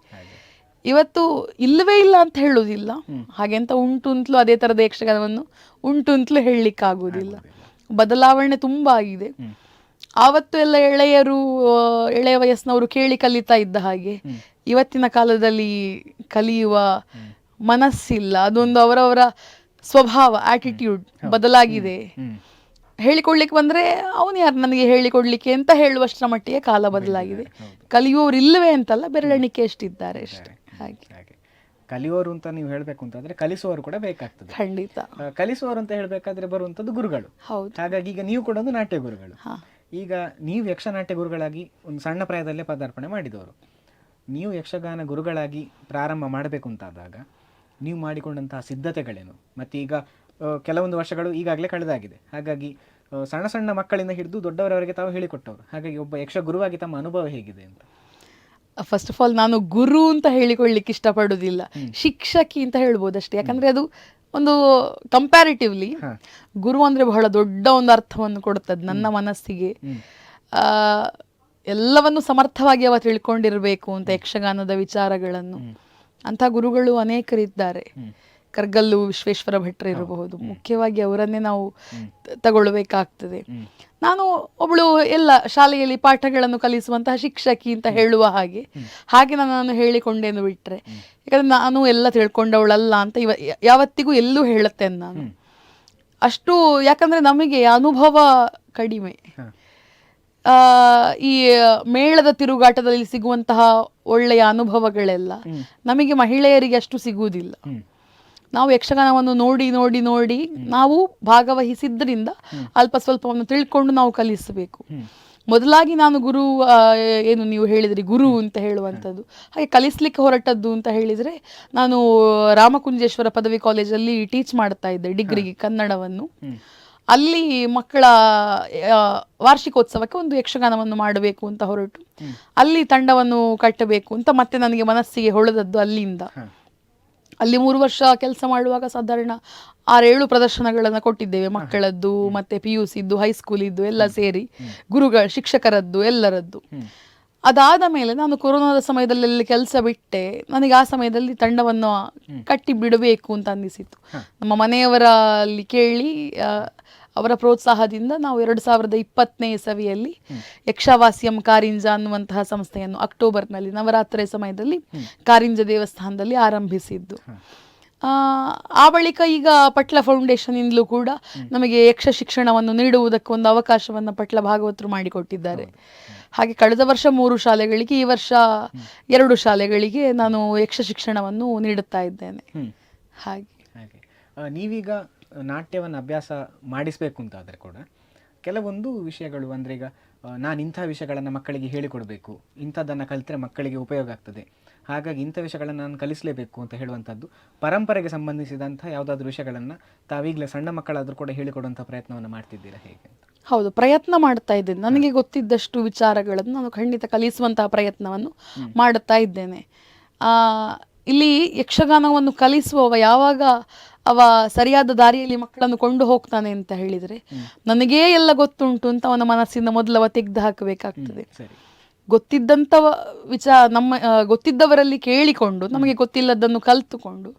ಇವತ್ತು ಇಲ್ಲವೇ ಇಲ್ಲ ಅಂತ ಹೇಳುವುದಿಲ್ಲ, ಹಾಗೆಂತ ಉಂಟು ಅಂತಲೂ ಅದೇ ಥರದ ಯಕ್ಷಗಾನವನ್ನು ಉಂಟು ಅಂತಲೂ ಹೇಳಲಿಕ್ಕಾಗುವುದಿಲ್ಲ. ಬದಲಾವಣೆ ತುಂಬ ಆಗಿದೆ. ಆವತ್ತು ಎಲ್ಲ ಎಳೆಯರು, ಎಳೆಯ ವಯಸ್ಸಿನವರು ಕೇಳಿ ಕಲಿತಾ ಇದ್ದ ಹಾಗೆ ಇವತ್ತಿನ ಕಾಲದಲ್ಲಿ ಕಲಿಯುವ ಮನಸ್ಸಿಲ್ಲ. ಅದೊಂದು ಅವರವರ ಸ್ವಭಾವ, ಆಟಿಟ್ಯೂಡ್ ಬದಲಾಗಿದೆ. ಹೇಳಿಕೊಡ್ಲಿಕ್ಕೆ ಬಂದ್ರೆ ಅವನು ಯಾರು ನನಗೆ ಹೇಳಿಕೊಡ್ಲಿಕ್ಕೆ ಅಂತ ಹೇಳುವಷ್ಟರ ಮಟ್ಟಿಗೆ ಕಾಲ ಬದಲಾಗಿದೆ. ಕಲಿಯುವವರು ಇಲ್ಲವೇ ಅಂತಲ್ಲ, ಬೆರಳೆಣಿಕೆ ಎಷ್ಟಿದ್ದಾರೆ ಅಷ್ಟೇ. ಹಾಗೆ ಕಲಿಯೋರು ಅಂತ ನೀವು ಹೇಳಬೇಕು ಅಂತಂದ್ರೆ ಕಲಿಸುವವರು ಕೂಡ ಬೇಕಾಗ್ತದೆ. ಖಂಡಿತ. ಕಲಿಸುವವರು ಅಂತ ಹೇಳಬೇಕಾದ್ರೆ ಬರುವಂಥದ್ದು ಗುರುಗಳು. ಹೌದು. ಹಾಗಾಗಿ ಈಗ ನೀವು ಕೂಡ ಒಂದು ನಾಟ್ಯ ಗುರುಗಳು. ಈಗ ನೀವು ಯಕ್ಷನಾಟ್ಯ ಗುರುಗಳಾಗಿ ಒಂದು ಸಣ್ಣ ಪ್ರಾಯದಲ್ಲೇ ಪದಾರ್ಪಣೆ ಮಾಡಿದವರು. ನೀವು ಯಕ್ಷಗಾನ ಗುರುಗಳಾಗಿ ಪ್ರಾರಂಭ ಮಾಡಬೇಕು ಅಂತಾದಾಗ ನೀವು ಮಾಡಿಕೊಂಡಂತಹ ಸಿದ್ಧತೆಗಳೇನು? ಮತ್ತು ಈಗ ಕೆಲವೊಂದು ವರ್ಷಗಳು ಈಗಾಗಲೇ ಕಳೆದಾಗಿದೆ. ಹಾಗಾಗಿ ಸಣ್ಣ ಸಣ್ಣ ಮಕ್ಕಳಿಂದ ಹಿಡಿದು ದೊಡ್ಡವರವರೆಗೆ ತಾವು ಹೇಳಿಕೊಟ್ಟವರು. ಹಾಗಾಗಿ ಒಬ್ಬ ಯಕ್ಷ ಗುರುವಾಗಿ ತಮ್ಮ ಅನುಭವ ಹೇಗಿದೆ ಅಂತ? ಫಸ್ಟ್ ಆಫ್ ಆಲ್ ನಾನು ಗುರು ಅಂತ ಹೇಳಿಕೊಳ್ಳಿಕ್ಕೆ ಇಷ್ಟಪಡುವುದಿಲ್ಲ, ಶಿಕ್ಷಕಿ ಅಂತ ಹೇಳ್ಬೋದು ಅಷ್ಟೇ. ಯಾಕಂದ್ರೆ ಅದು ಒಂದು ಕಂಪ್ಯಾರಿಟಿವ್ಲಿ ಗುರು ಅಂದ್ರೆ ಬಹಳ ದೊಡ್ಡ ಒಂದು ಅರ್ಥವನ್ನು ಕೊಡುತ್ತದೆ ನನ್ನ ಮನಸ್ಸಿಗೆ. ಎಲ್ಲವನ್ನು ಸಮರ್ಥವಾಗಿ ಅವ ತಿಳ್ಕೊಂಡಿರಬೇಕು ಅಂತ ಯಕ್ಷಗಾನದ ವಿಚಾರಗಳನ್ನು. ಅಂಥ ಗುರುಗಳು ಅನೇಕರಿದ್ದಾರೆ. ಕರ್ಗಲ್ಲು ವಿಶ್ವೇಶ್ವರ ಭಟ್ರು ಇರಬಹುದು, ಮುಖ್ಯವಾಗಿ ಅವರನ್ನೇ ನಾವು ತಗೊಳ್ಬೇಕಾಗ್ತದೆ. ನಾನು ಒಬ್ಳು ಎಲ್ಲ ಶಾಲೆಯಲ್ಲಿ ಪಾಠಗಳನ್ನು ಕಲಿಸುವಂತಹ ಶಿಕ್ಷಕಿ ಅಂತ ಹೇಳುವ ಹಾಗೆ ನಾನು ಹೇಳಿಕೊಂಡೇನು ಬಿಟ್ರೆ, ಯಾಕಂದ್ರೆ ನಾನು ಎಲ್ಲ ತಿಳ್ಕೊಂಡವಳಲ್ಲ ಅಂತ ಯಾವತ್ತಿಗೂ ಎಲ್ಲೂ ಹೇಳುತ್ತೇನೆ ನಾನು ಅಷ್ಟು. ಯಾಕಂದ್ರೆ ನಮಗೆ ಅನುಭವ ಕಡಿಮೆ. ಈ ಮೇಳದ ತಿರುಗಾಟದಲ್ಲಿ ಸಿಗುವಂತಹ ಒಳ್ಳೆಯ ಅನುಭವಗಳೆಲ್ಲ ನಮಗೆ ಮಹಿಳೆಯರಿಗೆ ಅಷ್ಟು ಸಿಗುವುದಿಲ್ಲ. ನಾವು ಯಕ್ಷಗಾನವನ್ನು ನೋಡಿ ನೋಡಿ ನೋಡಿ ನಾವು ಭಾಗವಹಿಸಿದ್ರಿಂದ ಅಲ್ಪ ಸ್ವಲ್ಪವನ್ನು ತಿಳ್ಕೊಂಡು ನಾವು ಕಲಿಸಬೇಕು. ಮೊದಲಾಗಿ ನಾನು ಗುರು, ಏನು ನೀವು ಹೇಳಿದ್ರಿ ಗುರು ಅಂತ ಹೇಳುವಂಥದ್ದು, ಹಾಗೆ ಕಲಿಸ್ಲಿಕ್ಕೆ ಹೊರಟದ್ದು ಅಂತ ಹೇಳಿದರೆ, ನಾನು ರಾಮಕುಂಜೇಶ್ವರ ಪದವಿ ಕಾಲೇಜಲ್ಲಿ ಟೀಚ್ ಮಾಡ್ತಾ ಇದ್ದೆ ಡಿಗ್ರಿಗೆ ಕನ್ನಡವನ್ನು. ಅಲ್ಲಿ ಮಕ್ಕಳ ವಾರ್ಷಿಕೋತ್ಸವಕ್ಕೆ ಒಂದು ಯಕ್ಷಗಾನವನ್ನು ಮಾಡಬೇಕು ಅಂತ ಹೊರಟು ಅಲ್ಲಿ ತಂಡವನ್ನು ಕಟ್ಟಬೇಕು ಅಂತ ಮತ್ತೆ ನನಗೆ ಮನಸ್ಸಿಗೆ ಹೊಳೆದದ್ದು ಅಲ್ಲಿಂದ. ಅಲ್ಲಿ 3 ವರ್ಷ ಕೆಲಸ ಮಾಡುವಾಗ ಸಾಧಾರಣ 6-7 ಪ್ರದರ್ಶನಗಳನ್ನು ಕೊಟ್ಟಿದ್ದೇವೆ, ಮಕ್ಕಳದ್ದು ಮತ್ತೆ PUC ಇದ್ದು, ಹೈಸ್ಕೂಲ್ ಇದ್ದು ಎಲ್ಲ ಸೇರಿ, ಗುರುಗಳ ಶಿಕ್ಷಕರದ್ದು ಎಲ್ಲರದ್ದು. ಅದಾದ ಮೇಲೆ ನಾನು ಕೊರೋನಾದ ಸಮಯದಲ್ಲಿ ಕೆಲಸ ಬಿಟ್ಟೆ. ನನಗೆ ಆ ಸಮಯದಲ್ಲಿ ತಂಡವನ್ನು ಕಟ್ಟಿ ಬಿಡಬೇಕು ಅಂತ ಅನ್ನಿಸಿತು. ನಮ್ಮ ಮನೆಯವರಲ್ಲಿ ಕೇಳಿ ಅವರ ಪ್ರೋತ್ಸಾಹದಿಂದ ನಾವು 2020ನೇ ಇಸವಿಯಲ್ಲಿ ಯಕ್ಷವಾಸ್ಯಂ ಕಾರಿಂಜ ಅನ್ನುವಂತಹ ಸಂಸ್ಥೆಯನ್ನು ಅಕ್ಟೋಬರ್ನಲ್ಲಿ ನವರಾತ್ರಿ ಸಮಯದಲ್ಲಿ ಕಾರಿಂಜ ದೇವಸ್ಥಾನದಲ್ಲಿ ಆರಂಭಿಸಿದ್ದು. ಆ ಬಳಿಕ ಈಗ ಪಟ್ಲ ಫೌಂಡೇಶನ್ ಇಂದಲೂ ಕೂಡ ನಮಗೆ ಯಕ್ಷ ಶಿಕ್ಷಣವನ್ನು ನೀಡುವುದಕ್ಕೆ ಒಂದು ಅವಕಾಶವನ್ನು ಪಟ್ಲ ಭಾಗವತರು ಮಾಡಿಕೊಟ್ಟಿದ್ದಾರೆ. ಹಾಗೆ ಕಳೆದ ವರ್ಷ 3 ಶಾಲೆಗಳಿಗೆ, ಈ ವರ್ಷ 2 ಶಾಲೆಗಳಿಗೆ ನಾನು ಯಕ್ಷ ಶಿಕ್ಷಣವನ್ನು ನೀಡುತ್ತಾ ಇದ್ದೇನೆ. ಹಾಗೆ ನೀವೀಗ ನಾಟ್ಯವನ್ನು ಅಭ್ಯಾಸ ಮಾಡಿಸಬೇಕು ಅಂತಾದರೆ ಕೂಡ ಕೆಲವೊಂದು ವಿಷಯಗಳು, ಅಂದರೆ ಈಗ ನಾನು ಇಂಥ ವಿಷಯಗಳನ್ನು ಮಕ್ಕಳಿಗೆ ಹೇಳಿಕೊಡಬೇಕು, ಇಂಥದ್ದನ್ನು ಕಲಿತರೆ ಮಕ್ಕಳಿಗೆ ಉಪಯೋಗ ಆಗ್ತದೆ, ಹಾಗಾಗಿ ಇಂಥ ವಿಷಯಗಳನ್ನು ನಾನು ಕಲಿಸಲೇಬೇಕು ಅಂತ ಹೇಳುವಂಥದ್ದು ಪರಂಪರೆಗೆ ಸಂಬಂಧಿಸಿದಂಥ ಯಾವುದಾದ್ರೂ ವಿಷಯಗಳನ್ನು ತಾವೀಗಲೇ ಸಣ್ಣ ಮಕ್ಕಳಾದರೂ ಕೂಡ ಹೇಳಿಕೊಡುವಂಥ ಪ್ರಯತ್ನವನ್ನು ಮಾಡ್ತಿದ್ದೀರಾ ಹೇಗೆ ಅಂತ? ಹೌದು, ಪ್ರಯತ್ನ ಮಾಡ್ತಾ ಇದ್ದೇನೆ. ನನಗೆ ಗೊತ್ತಿದ್ದಷ್ಟು ವಿಚಾರಗಳನ್ನು ನಾನು ಖಂಡಿತ ಕಲಿಸುವಂತಹ ಪ್ರಯತ್ನವನ್ನು ಮಾಡುತ್ತಾ ಇದ್ದೇನೆ. ಇಲ್ಲಿ ಯಕ್ಷಗಾನವನ್ನು ಕಲಿಸುವವ ಯಾವಾಗ ಅವ ಸರಿಯಾದ ದಾರಿಯಲ್ಲಿ ಮಕ್ಕಳನ್ನು ಕೊಂಡು ಹೋಗ್ತಾನೆ ಅಂತ ಹೇಳಿದರೆ, ನನಗೇ ಎಲ್ಲ ಗೊತ್ತುಂಟು ಅಂತ ಅವನ ಮನಸ್ಸಿಂದ ಮೊದಲವ ತೆಗೆದು ಹಾಕಬೇಕಾಗ್ತದೆ. ಗೊತ್ತಿದ್ದಂಥ ಗೊತ್ತಿದ್ದವರಲ್ಲಿ ಕೇಳಿಕೊಂಡು ನಮಗೆ ಗೊತ್ತಿಲ್ಲದನ್ನು ಕಲಿತುಕೊಂಡು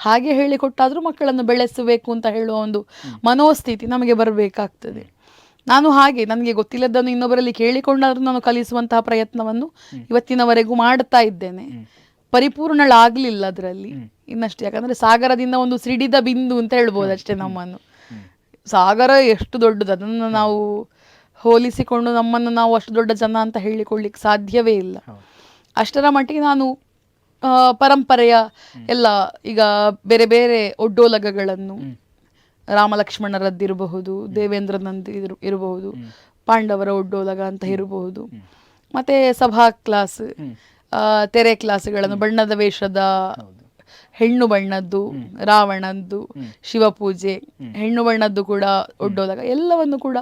ಹಾಗೆ ಹೇಳಿಕೊಟ್ಟಾದ್ರೂ ಮಕ್ಕಳನ್ನು ಬೆಳೆಸಬೇಕು ಅಂತ ಹೇಳುವ ಒಂದು ಮನೋಸ್ಥಿತಿ ನಮಗೆ ಬರಬೇಕಾಗ್ತದೆ. ನಾನು ಹಾಗೆ ನನಗೆ ಗೊತ್ತಿಲ್ಲದನ್ನು ಇನ್ನೊಬ್ಬರಲ್ಲಿ ಕೇಳಿಕೊಂಡಾದ್ರೂ ನಾನು ಕಲಿಸುವಂತಹ ಪ್ರಯತ್ನವನ್ನು ಇವತ್ತಿನವರೆಗೂ ಮಾಡ್ತಾ ಇದ್ದೇನೆ. ಪರಿಪೂರ್ಣಳಾಗ್ಲಿಲ್ಲ ಅದರಲ್ಲಿ ಇನ್ನಷ್ಟು, ಯಾಕಂದ್ರೆ ಸಾಗರದಿಂದ ಒಂದು ಸಿಡಿದ ಬಿಂದು ಅಂತ ಹೇಳ್ಬೋದು ಅಷ್ಟೇ ನಮ್ಮನ್ನು. ಸಾಗರ ಎಷ್ಟು ದೊಡ್ಡದು, ಅದನ್ನು ನಾವು ಹೋಲಿಸಿಕೊಂಡು ನಮ್ಮನ್ನು ನಾವು ಅಷ್ಟು ದೊಡ್ಡ ಜನ ಅಂತ ಹೇಳಿಕೊಳ್ಳಿಕ್ಕೆ ಸಾಧ್ಯವೇ ಇಲ್ಲ. ಅಷ್ಟರ ಮಟ್ಟಿಗೆ ನಾನು ಪರಂಪರೆಯ ಎಲ್ಲ ಈಗ ಬೇರೆ ಬೇರೆ ಒಡ್ಡೋಲಗಗಳನ್ನು, ರಾಮಲಕ್ಷ್ಮಣರದ್ದಿರಬಹುದು, ದೇವೇಂದ್ರನಂದ್ ಇರಬಹುದು, ಪಾಂಡವರ ಒಡ್ಡೋಲಗ ಅಂತ ಇರಬಹುದು, ಮತ್ತೆ ಸಭಾ ಕ್ಲಾಸ್, ತೆರೆ ಕ್ಲಾಸ್ಗಳನ್ನು, ಬಣ್ಣದ ವೇಷದ, ಹೆಣ್ಣು ಬಣ್ಣದ್ದು, ರಾವಣದ್ದು, ಶಿವಪೂಜೆ, ಹೆಣ್ಣು ಬಣ್ಣದ್ದು ಕೂಡ ಒಡ್ಡೋದಾಗ ಎಲ್ಲವನ್ನು ಕೂಡ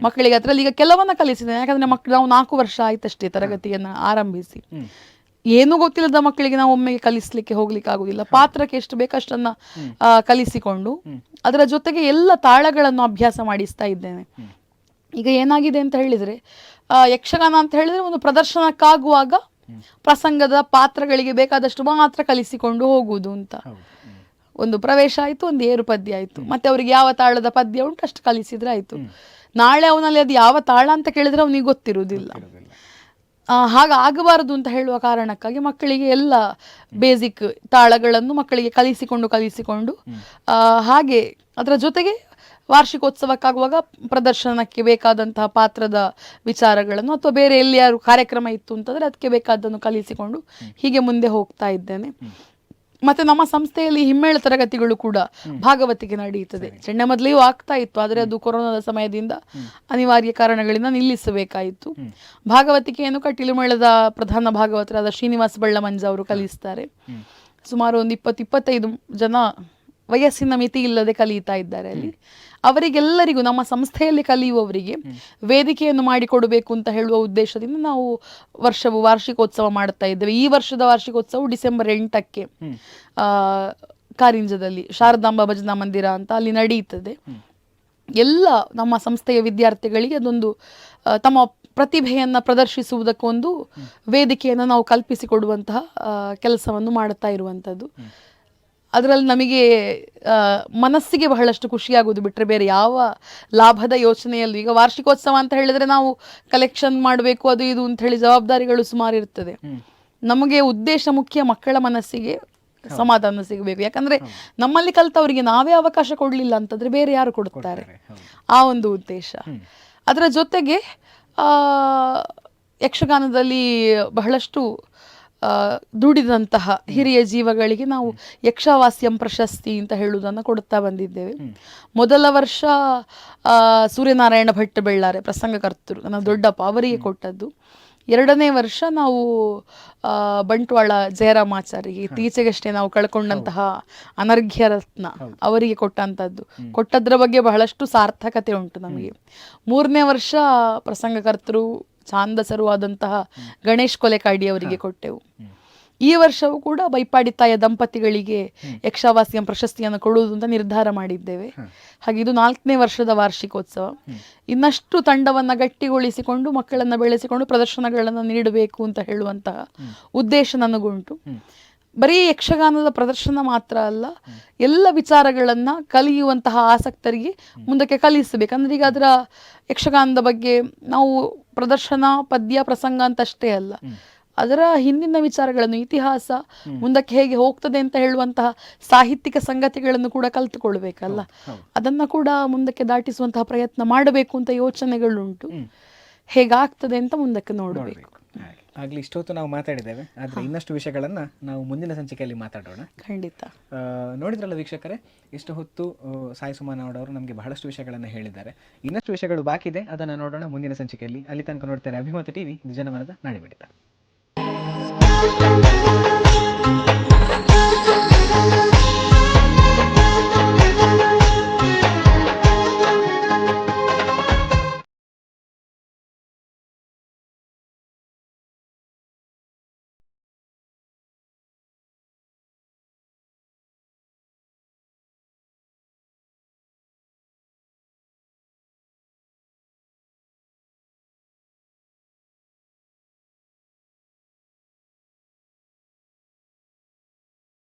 ಮಕ್ಕಳಿಗೆ ಅದರಲ್ಲಿ ಈಗ ಕೆಲವನ್ನ ಕಲಿಸಿದ್ದೇನೆ. ಯಾಕಂದ್ರೆ ನಾವು 4 ವರ್ಷ ಆಯ್ತಷ್ಟೇ ತರಗತಿಯನ್ನು ಆರಂಭಿಸಿ. ಏನೂ ಗೊತ್ತಿಲ್ಲದ ಮಕ್ಕಳಿಗೆ ನಾವು ಒಮ್ಮೆಗೆ ಕಲಿಸ್ಲಿಕ್ಕೆ ಹೋಗ್ಲಿಕ್ಕೆ ಆಗುದಿಲ್ಲ. ಪಾತ್ರಕ್ಕೆ ಎಷ್ಟು ಬೇಕಷ್ಟನ್ನ ಕಲಿಸಿಕೊಂಡು ಅದರ ಜೊತೆಗೆ ಎಲ್ಲ ತಾಳಗಳನ್ನು ಅಭ್ಯಾಸ ಮಾಡಿಸ್ತಾ ಇದ್ದೇನೆ. ಈಗ ಏನಾಗಿದೆ ಅಂತ ಹೇಳಿದ್ರೆ, ಯಕ್ಷಗಾನ ಅಂತ ಹೇಳಿದ್ರೆ ಒಂದು ಪ್ರದರ್ಶನಕ್ಕಾಗುವಾಗ ಪ್ರಸಂಗದ ಪಾತ್ರಗಳಿಗೆ ಬೇಕಾದಷ್ಟು ಮಾತ್ರ ಕಲಿಸಿಕೊಂಡು ಹೋಗುವುದು ಅಂತ. ಒಂದು ಪ್ರವೇಶ ಆಯ್ತು, ಒಂದು ಏರು ಪದ್ಯ ಆಯ್ತು, ಮತ್ತೆ ಅವ್ರಿಗೆ ಯಾವ ತಾಳದ ಪದ್ಯ ಉಂಟು ಅಷ್ಟು ಕಲಿಸಿದ್ರೆ ಆಯ್ತು. ನಾಳೆ ಅವನಲ್ಲಿ ಅದು ಯಾವ ತಾಳ ಅಂತ ಕೇಳಿದ್ರೆ ಅವನಿಗೆ ಗೊತ್ತಿರುವುದಿಲ್ಲ. ಹಾಗಾಗಬಾರದು ಅಂತ ಹೇಳುವ ಕಾರಣಕ್ಕಾಗಿ ಮಕ್ಕಳಿಗೆ ಎಲ್ಲ ಬೇಸಿಕ್ ತಾಳಗಳನ್ನು ಮಕ್ಕಳಿಗೆ ಕಲಿಸಿಕೊಂಡು ಹಾಗೆ ಅದರ ಜೊತೆಗೆ ವಾರ್ಷಿಕೋತ್ಸವಕ್ಕಾಗುವಾಗ ಪ್ರದರ್ಶನಕ್ಕೆ ಬೇಕಾದಂತಹ ಪಾತ್ರದ ವಿಚಾರಗಳನ್ನು ಅಥವಾ ಬೇರೆ ಎಲ್ಲಿಯಾರು ಕಾರ್ಯಕ್ರಮ ಇತ್ತು ಅಂತಂದ್ರೆ ಅದಕ್ಕೆ ಬೇಕಾದನ್ನು ಕಲಿಸಿಕೊಂಡು ಹೀಗೆ ಮುಂದೆ ಹೋಗ್ತಾ ಇದ್ದೇನೆ. ಮತ್ತೆ ನಮ್ಮ ಸಂಸ್ಥೆಯಲ್ಲಿ ಹಿಮ್ಮೇಳ ತರಗತಿಗಳು ಕೂಡ ಭಾಗವತಿಕೆ ನಡೆಯುತ್ತದೆ. ಚೆಂಡೆ ಮೊದಲೆಯೂ ಆಗ್ತಾ ಇತ್ತು, ಆದರೆ ಅದು ಕೊರೋನಾದ ಸಮಯದಿಂದ ಅನಿವಾರ್ಯ ಕಾರಣಗಳಿಂದ ನಿಲ್ಲಿಸಬೇಕಾಯಿತು. ಭಾಗವತಿಕೆಯನ್ನು ಕಟೀಲು ಮೇಳದ ಪ್ರಧಾನ ಭಾಗವತರಾದ ಶ್ರೀನಿವಾಸ ಬಳ್ಳಮಂಜ ಅವರು ಕಲಿಸ್ತಾರೆ. ಸುಮಾರು ಒಂದು 20-25 ಜನ ವಯಸ್ಸಿನ ಮಿತಿ ಇಲ್ಲದೆ ಕಲಿಯುತ್ತಾ ಇದ್ದಾರೆ ಅಲ್ಲಿ. ಅವರಿಗೆಲ್ಲರಿಗೂ ನಮ್ಮ ಸಂಸ್ಥೆಯಲ್ಲಿ ಕಲಿಯುವವರಿಗೆ ವೇದಿಕೆಯನ್ನು ಮಾಡಿಕೊಡಬೇಕು ಅಂತ ಹೇಳುವ ಉದ್ದೇಶದಿಂದ ನಾವು ವಾರ್ಷಿಕೋತ್ಸವ ಮಾಡ್ತಾ ಇದ್ದೇವೆ. ಈ ವರ್ಷದ ವಾರ್ಷಿಕೋತ್ಸವ ಡಿಸೆಂಬರ್ 8ಕ್ಕೆ ಕಾರಿಂಜದಲ್ಲಿ ಶಾರದಾಂಬಾ ಭಜನಾ ಮಂದಿರ ಅಂತ ಅಲ್ಲಿ ನಡೆಯುತ್ತದೆ. ಎಲ್ಲ ನಮ್ಮ ಸಂಸ್ಥೆಯ ವಿದ್ಯಾರ್ಥಿಗಳಿಗೆ ಅದೊಂದು ತಮ್ಮ ಪ್ರತಿಭೆಯನ್ನ ಪ್ರದರ್ಶಿಸುವುದಕ್ಕೊಂದು ವೇದಿಕೆಯನ್ನು ನಾವು ಕಲ್ಪಿಸಿಕೊಡುವಂತಹ ಕೆಲಸವನ್ನು ಮಾಡುತ್ತಾ ಇರುವಂಥದ್ದು. ಅದರಲ್ಲಿ ನಮಗೆ ಮನಸ್ಸಿಗೆ ಬಹಳಷ್ಟು ಖುಷಿಯಾಗುವುದು ಬಿಟ್ಟರೆ ಬೇರೆ ಯಾವ ಲಾಭದ ಯೋಚನೆಯಲ್ಲೂ. ಈಗ ವಾರ್ಷಿಕೋತ್ಸವ ಅಂತ ಹೇಳಿದ್ರೆ ನಾವು ಕಲೆಕ್ಷನ್ ಮಾಡಬೇಕು ಅದು ಇದು ಅಂತ ಹೇಳಿ ಜವಾಬ್ದಾರಿಗಳು ಸುಮಾರು ಇರ್ತದೆ. ನಮಗೆ ಉದ್ದೇಶ ಮುಖ್ಯ, ಮಕ್ಕಳ ಮನಸ್ಸಿಗೆ ಸಮಾಧಾನ ಸಿಗಬೇಕು. ಯಾಕಂದ್ರೆ ನಮ್ಮಲ್ಲಿ ಕಲ್ತವರಿಗೆ ನಾವೇ ಅವಕಾಶ ಕೊಡ್ಲಿಲ್ಲ ಅಂತಂದ್ರೆ ಬೇರೆ ಯಾರು ಕೊಡುತ್ತಾರೆ, ಆ ಒಂದು ಉದ್ದೇಶ. ಅದರ ಜೊತೆಗೆ ಯಕ್ಷಗಾನದಲ್ಲಿ ಬಹಳಷ್ಟು ದುಡಿದಂತಹ ಹಿರಿಯ ಜೀವಗಳಿಗೆ ನಾವು ಯಕ್ಷವಾಸ್ಯಂ ಪ್ರಶಸ್ತಿ ಅಂತ ಹೇಳುವುದನ್ನು ಕೊಡುತ್ತಾ ಬಂದಿದ್ದೇವೆ. ಮೊದಲ ವರ್ಷ ಸೂರ್ಯನಾರಾಯಣ ಭಟ್ ಬೆಳ್ಳಾರೆ ಪ್ರಸಂಗಕರ್ತರು, ನನ್ನ ದೊಡ್ಡಪ್ಪ, ಅವರಿಗೆ ಕೊಟ್ಟದ್ದು. ಎರಡನೇ ವರ್ಷ ನಾವು ಬಂಟ್ವಾಳ ಜಯರಾಮಾಚಾರಿಗೆ, ಇತ್ತೀಚೆಗಷ್ಟೇ ನಾವು ಕಳ್ಕೊಂಡಂತಹ ಅನರ್ಘ್ಯ ರತ್ನ, ಅವರಿಗೆ ಕೊಟ್ಟಂಥದ್ದು. ಕೊಟ್ಟದ್ರ ಬಗ್ಗೆ ಬಹಳಷ್ಟು ಸಾರ್ಥಕತೆ ಉಂಟು ನಮಗೆ. ಮೂರನೇ ವರ್ಷ ಪ್ರಸಂಗಕರ್ತರು ಛಾಂದಸರು ಆದಂತಹ ಗಣೇಶ್ ಕೊಲೆಕಾಡಿ ಅವರಿಗೆ ಕೊಟ್ಟೆವು. ಈ ವರ್ಷವೂ ಕೂಡ ಬೈಪಾಡಿ ತಾಯ ದಂಪತಿಗಳಿಗೆ ಯಕ್ಷವಾಸ್ಯಂ ಪ್ರಶಸ್ತಿಯನ್ನು ಕೊಡುವುದು ಅಂತ ನಿರ್ಧಾರ ಮಾಡಿದ್ದೇವೆ. ಹಾಗೆ ಇದು 4ನೇ ವರ್ಷದ ವಾರ್ಷಿಕೋತ್ಸವ. ಇನ್ನಷ್ಟು ತಂಡವನ್ನ ಗಟ್ಟಿಗೊಳಿಸಿಕೊಂಡು ಮಕ್ಕಳನ್ನ ಬೆಳೆಸಿಕೊಂಡು ಪ್ರದರ್ಶನಗಳನ್ನು ನೀಡಬೇಕು ಅಂತ ಹೇಳುವಂತಹ ಉದ್ದೇಶ ನನಗುಂಟು. ಬರೀ ಯಕ್ಷಗಾನದ ಪ್ರದರ್ಶನ ಮಾತ್ರ ಅಲ್ಲ, ಎಲ್ಲ ವಿಚಾರಗಳನ್ನ ಕಲಿಯುವಂತಹ ಆಸಕ್ತರಿಗೆ ಮುಂದಕ್ಕೆ ಕಲಿಸಬೇಕಂದ್ರೆ ಈಗ ಅದರ ಯಕ್ಷಗಾನದ ಬಗ್ಗೆ ನಾವು ಪ್ರದರ್ಶನ ಪದ್ಯ ಪ್ರಸಂಗ ಅಂತಷ್ಟೇ ಅಲ್ಲ, ಅದರ ಹಿಂದಿನ ವಿಚಾರಗಳನ್ನು, ಇತಿಹಾಸ ಮುಂದಕ್ಕೆ ಹೇಗೆ ಹೋಗ್ತದೆ ಅಂತ ಹೇಳುವಂತಹ ಸಾಹಿತ್ಯಿಕ ಸಂಗತಿಗಳನ್ನು ಕೂಡ ಕಲ್ತುಕೊಳ್ಬೇಕಲ್ಲ. ಅದನ್ನ ಕೂಡ ಮುಂದಕ್ಕೆ ದಾಟಿಸುವಂತಹ ಪ್ರಯತ್ನ ಮಾಡಬೇಕು ಅಂತ ಯೋಚನೆಗಳುಂಟು. ಹೇಗಾಗ್ತದೆ ಅಂತ ಮುಂದಕ್ಕೆ ನೋಡಬೇಕು. ಆಗ್ಲಿ, ಇಷ್ಟೊತ್ತು ನಾವು ಮಾತಾಡಿದ್ದೇವೆ, ಆದರೆ ಇನ್ನಷ್ಟು ವಿಷಯಗಳನ್ನು ನಾವು ಮುಂದಿನ ಸಂಚಿಕೆಯಲ್ಲಿ ಮಾತಾಡೋಣ. ಖಂಡಿತ. ನೋಡಿದ್ರಲ್ಲ ವೀಕ್ಷಕರೇ, ಇಷ್ಟು ಹೊತ್ತು ಸಾಯಿ ಸುಮನಗೌಡ ಅವರು ನಮಗೆ ಬಹಳಷ್ಟು ವಿಷಯಗಳನ್ನು ಹೇಳಿದ್ದಾರೆ. ಇನ್ನಷ್ಟು ವಿಷಯಗಳು ಬಾಕಿ ಇದೆ, ಅದನ್ನು ನೋಡೋಣ ಮುಂದಿನ ಸಂಚಿಕೆಯಲ್ಲಿ. ಅಲ್ಲಿ ತನಕ ನೋಡ್ತಾರೆ ಅಭಿಮತ ಟಿವಿ, ಇದು ಜನಮನದ ನಾಡಿಮಿಡಿತ.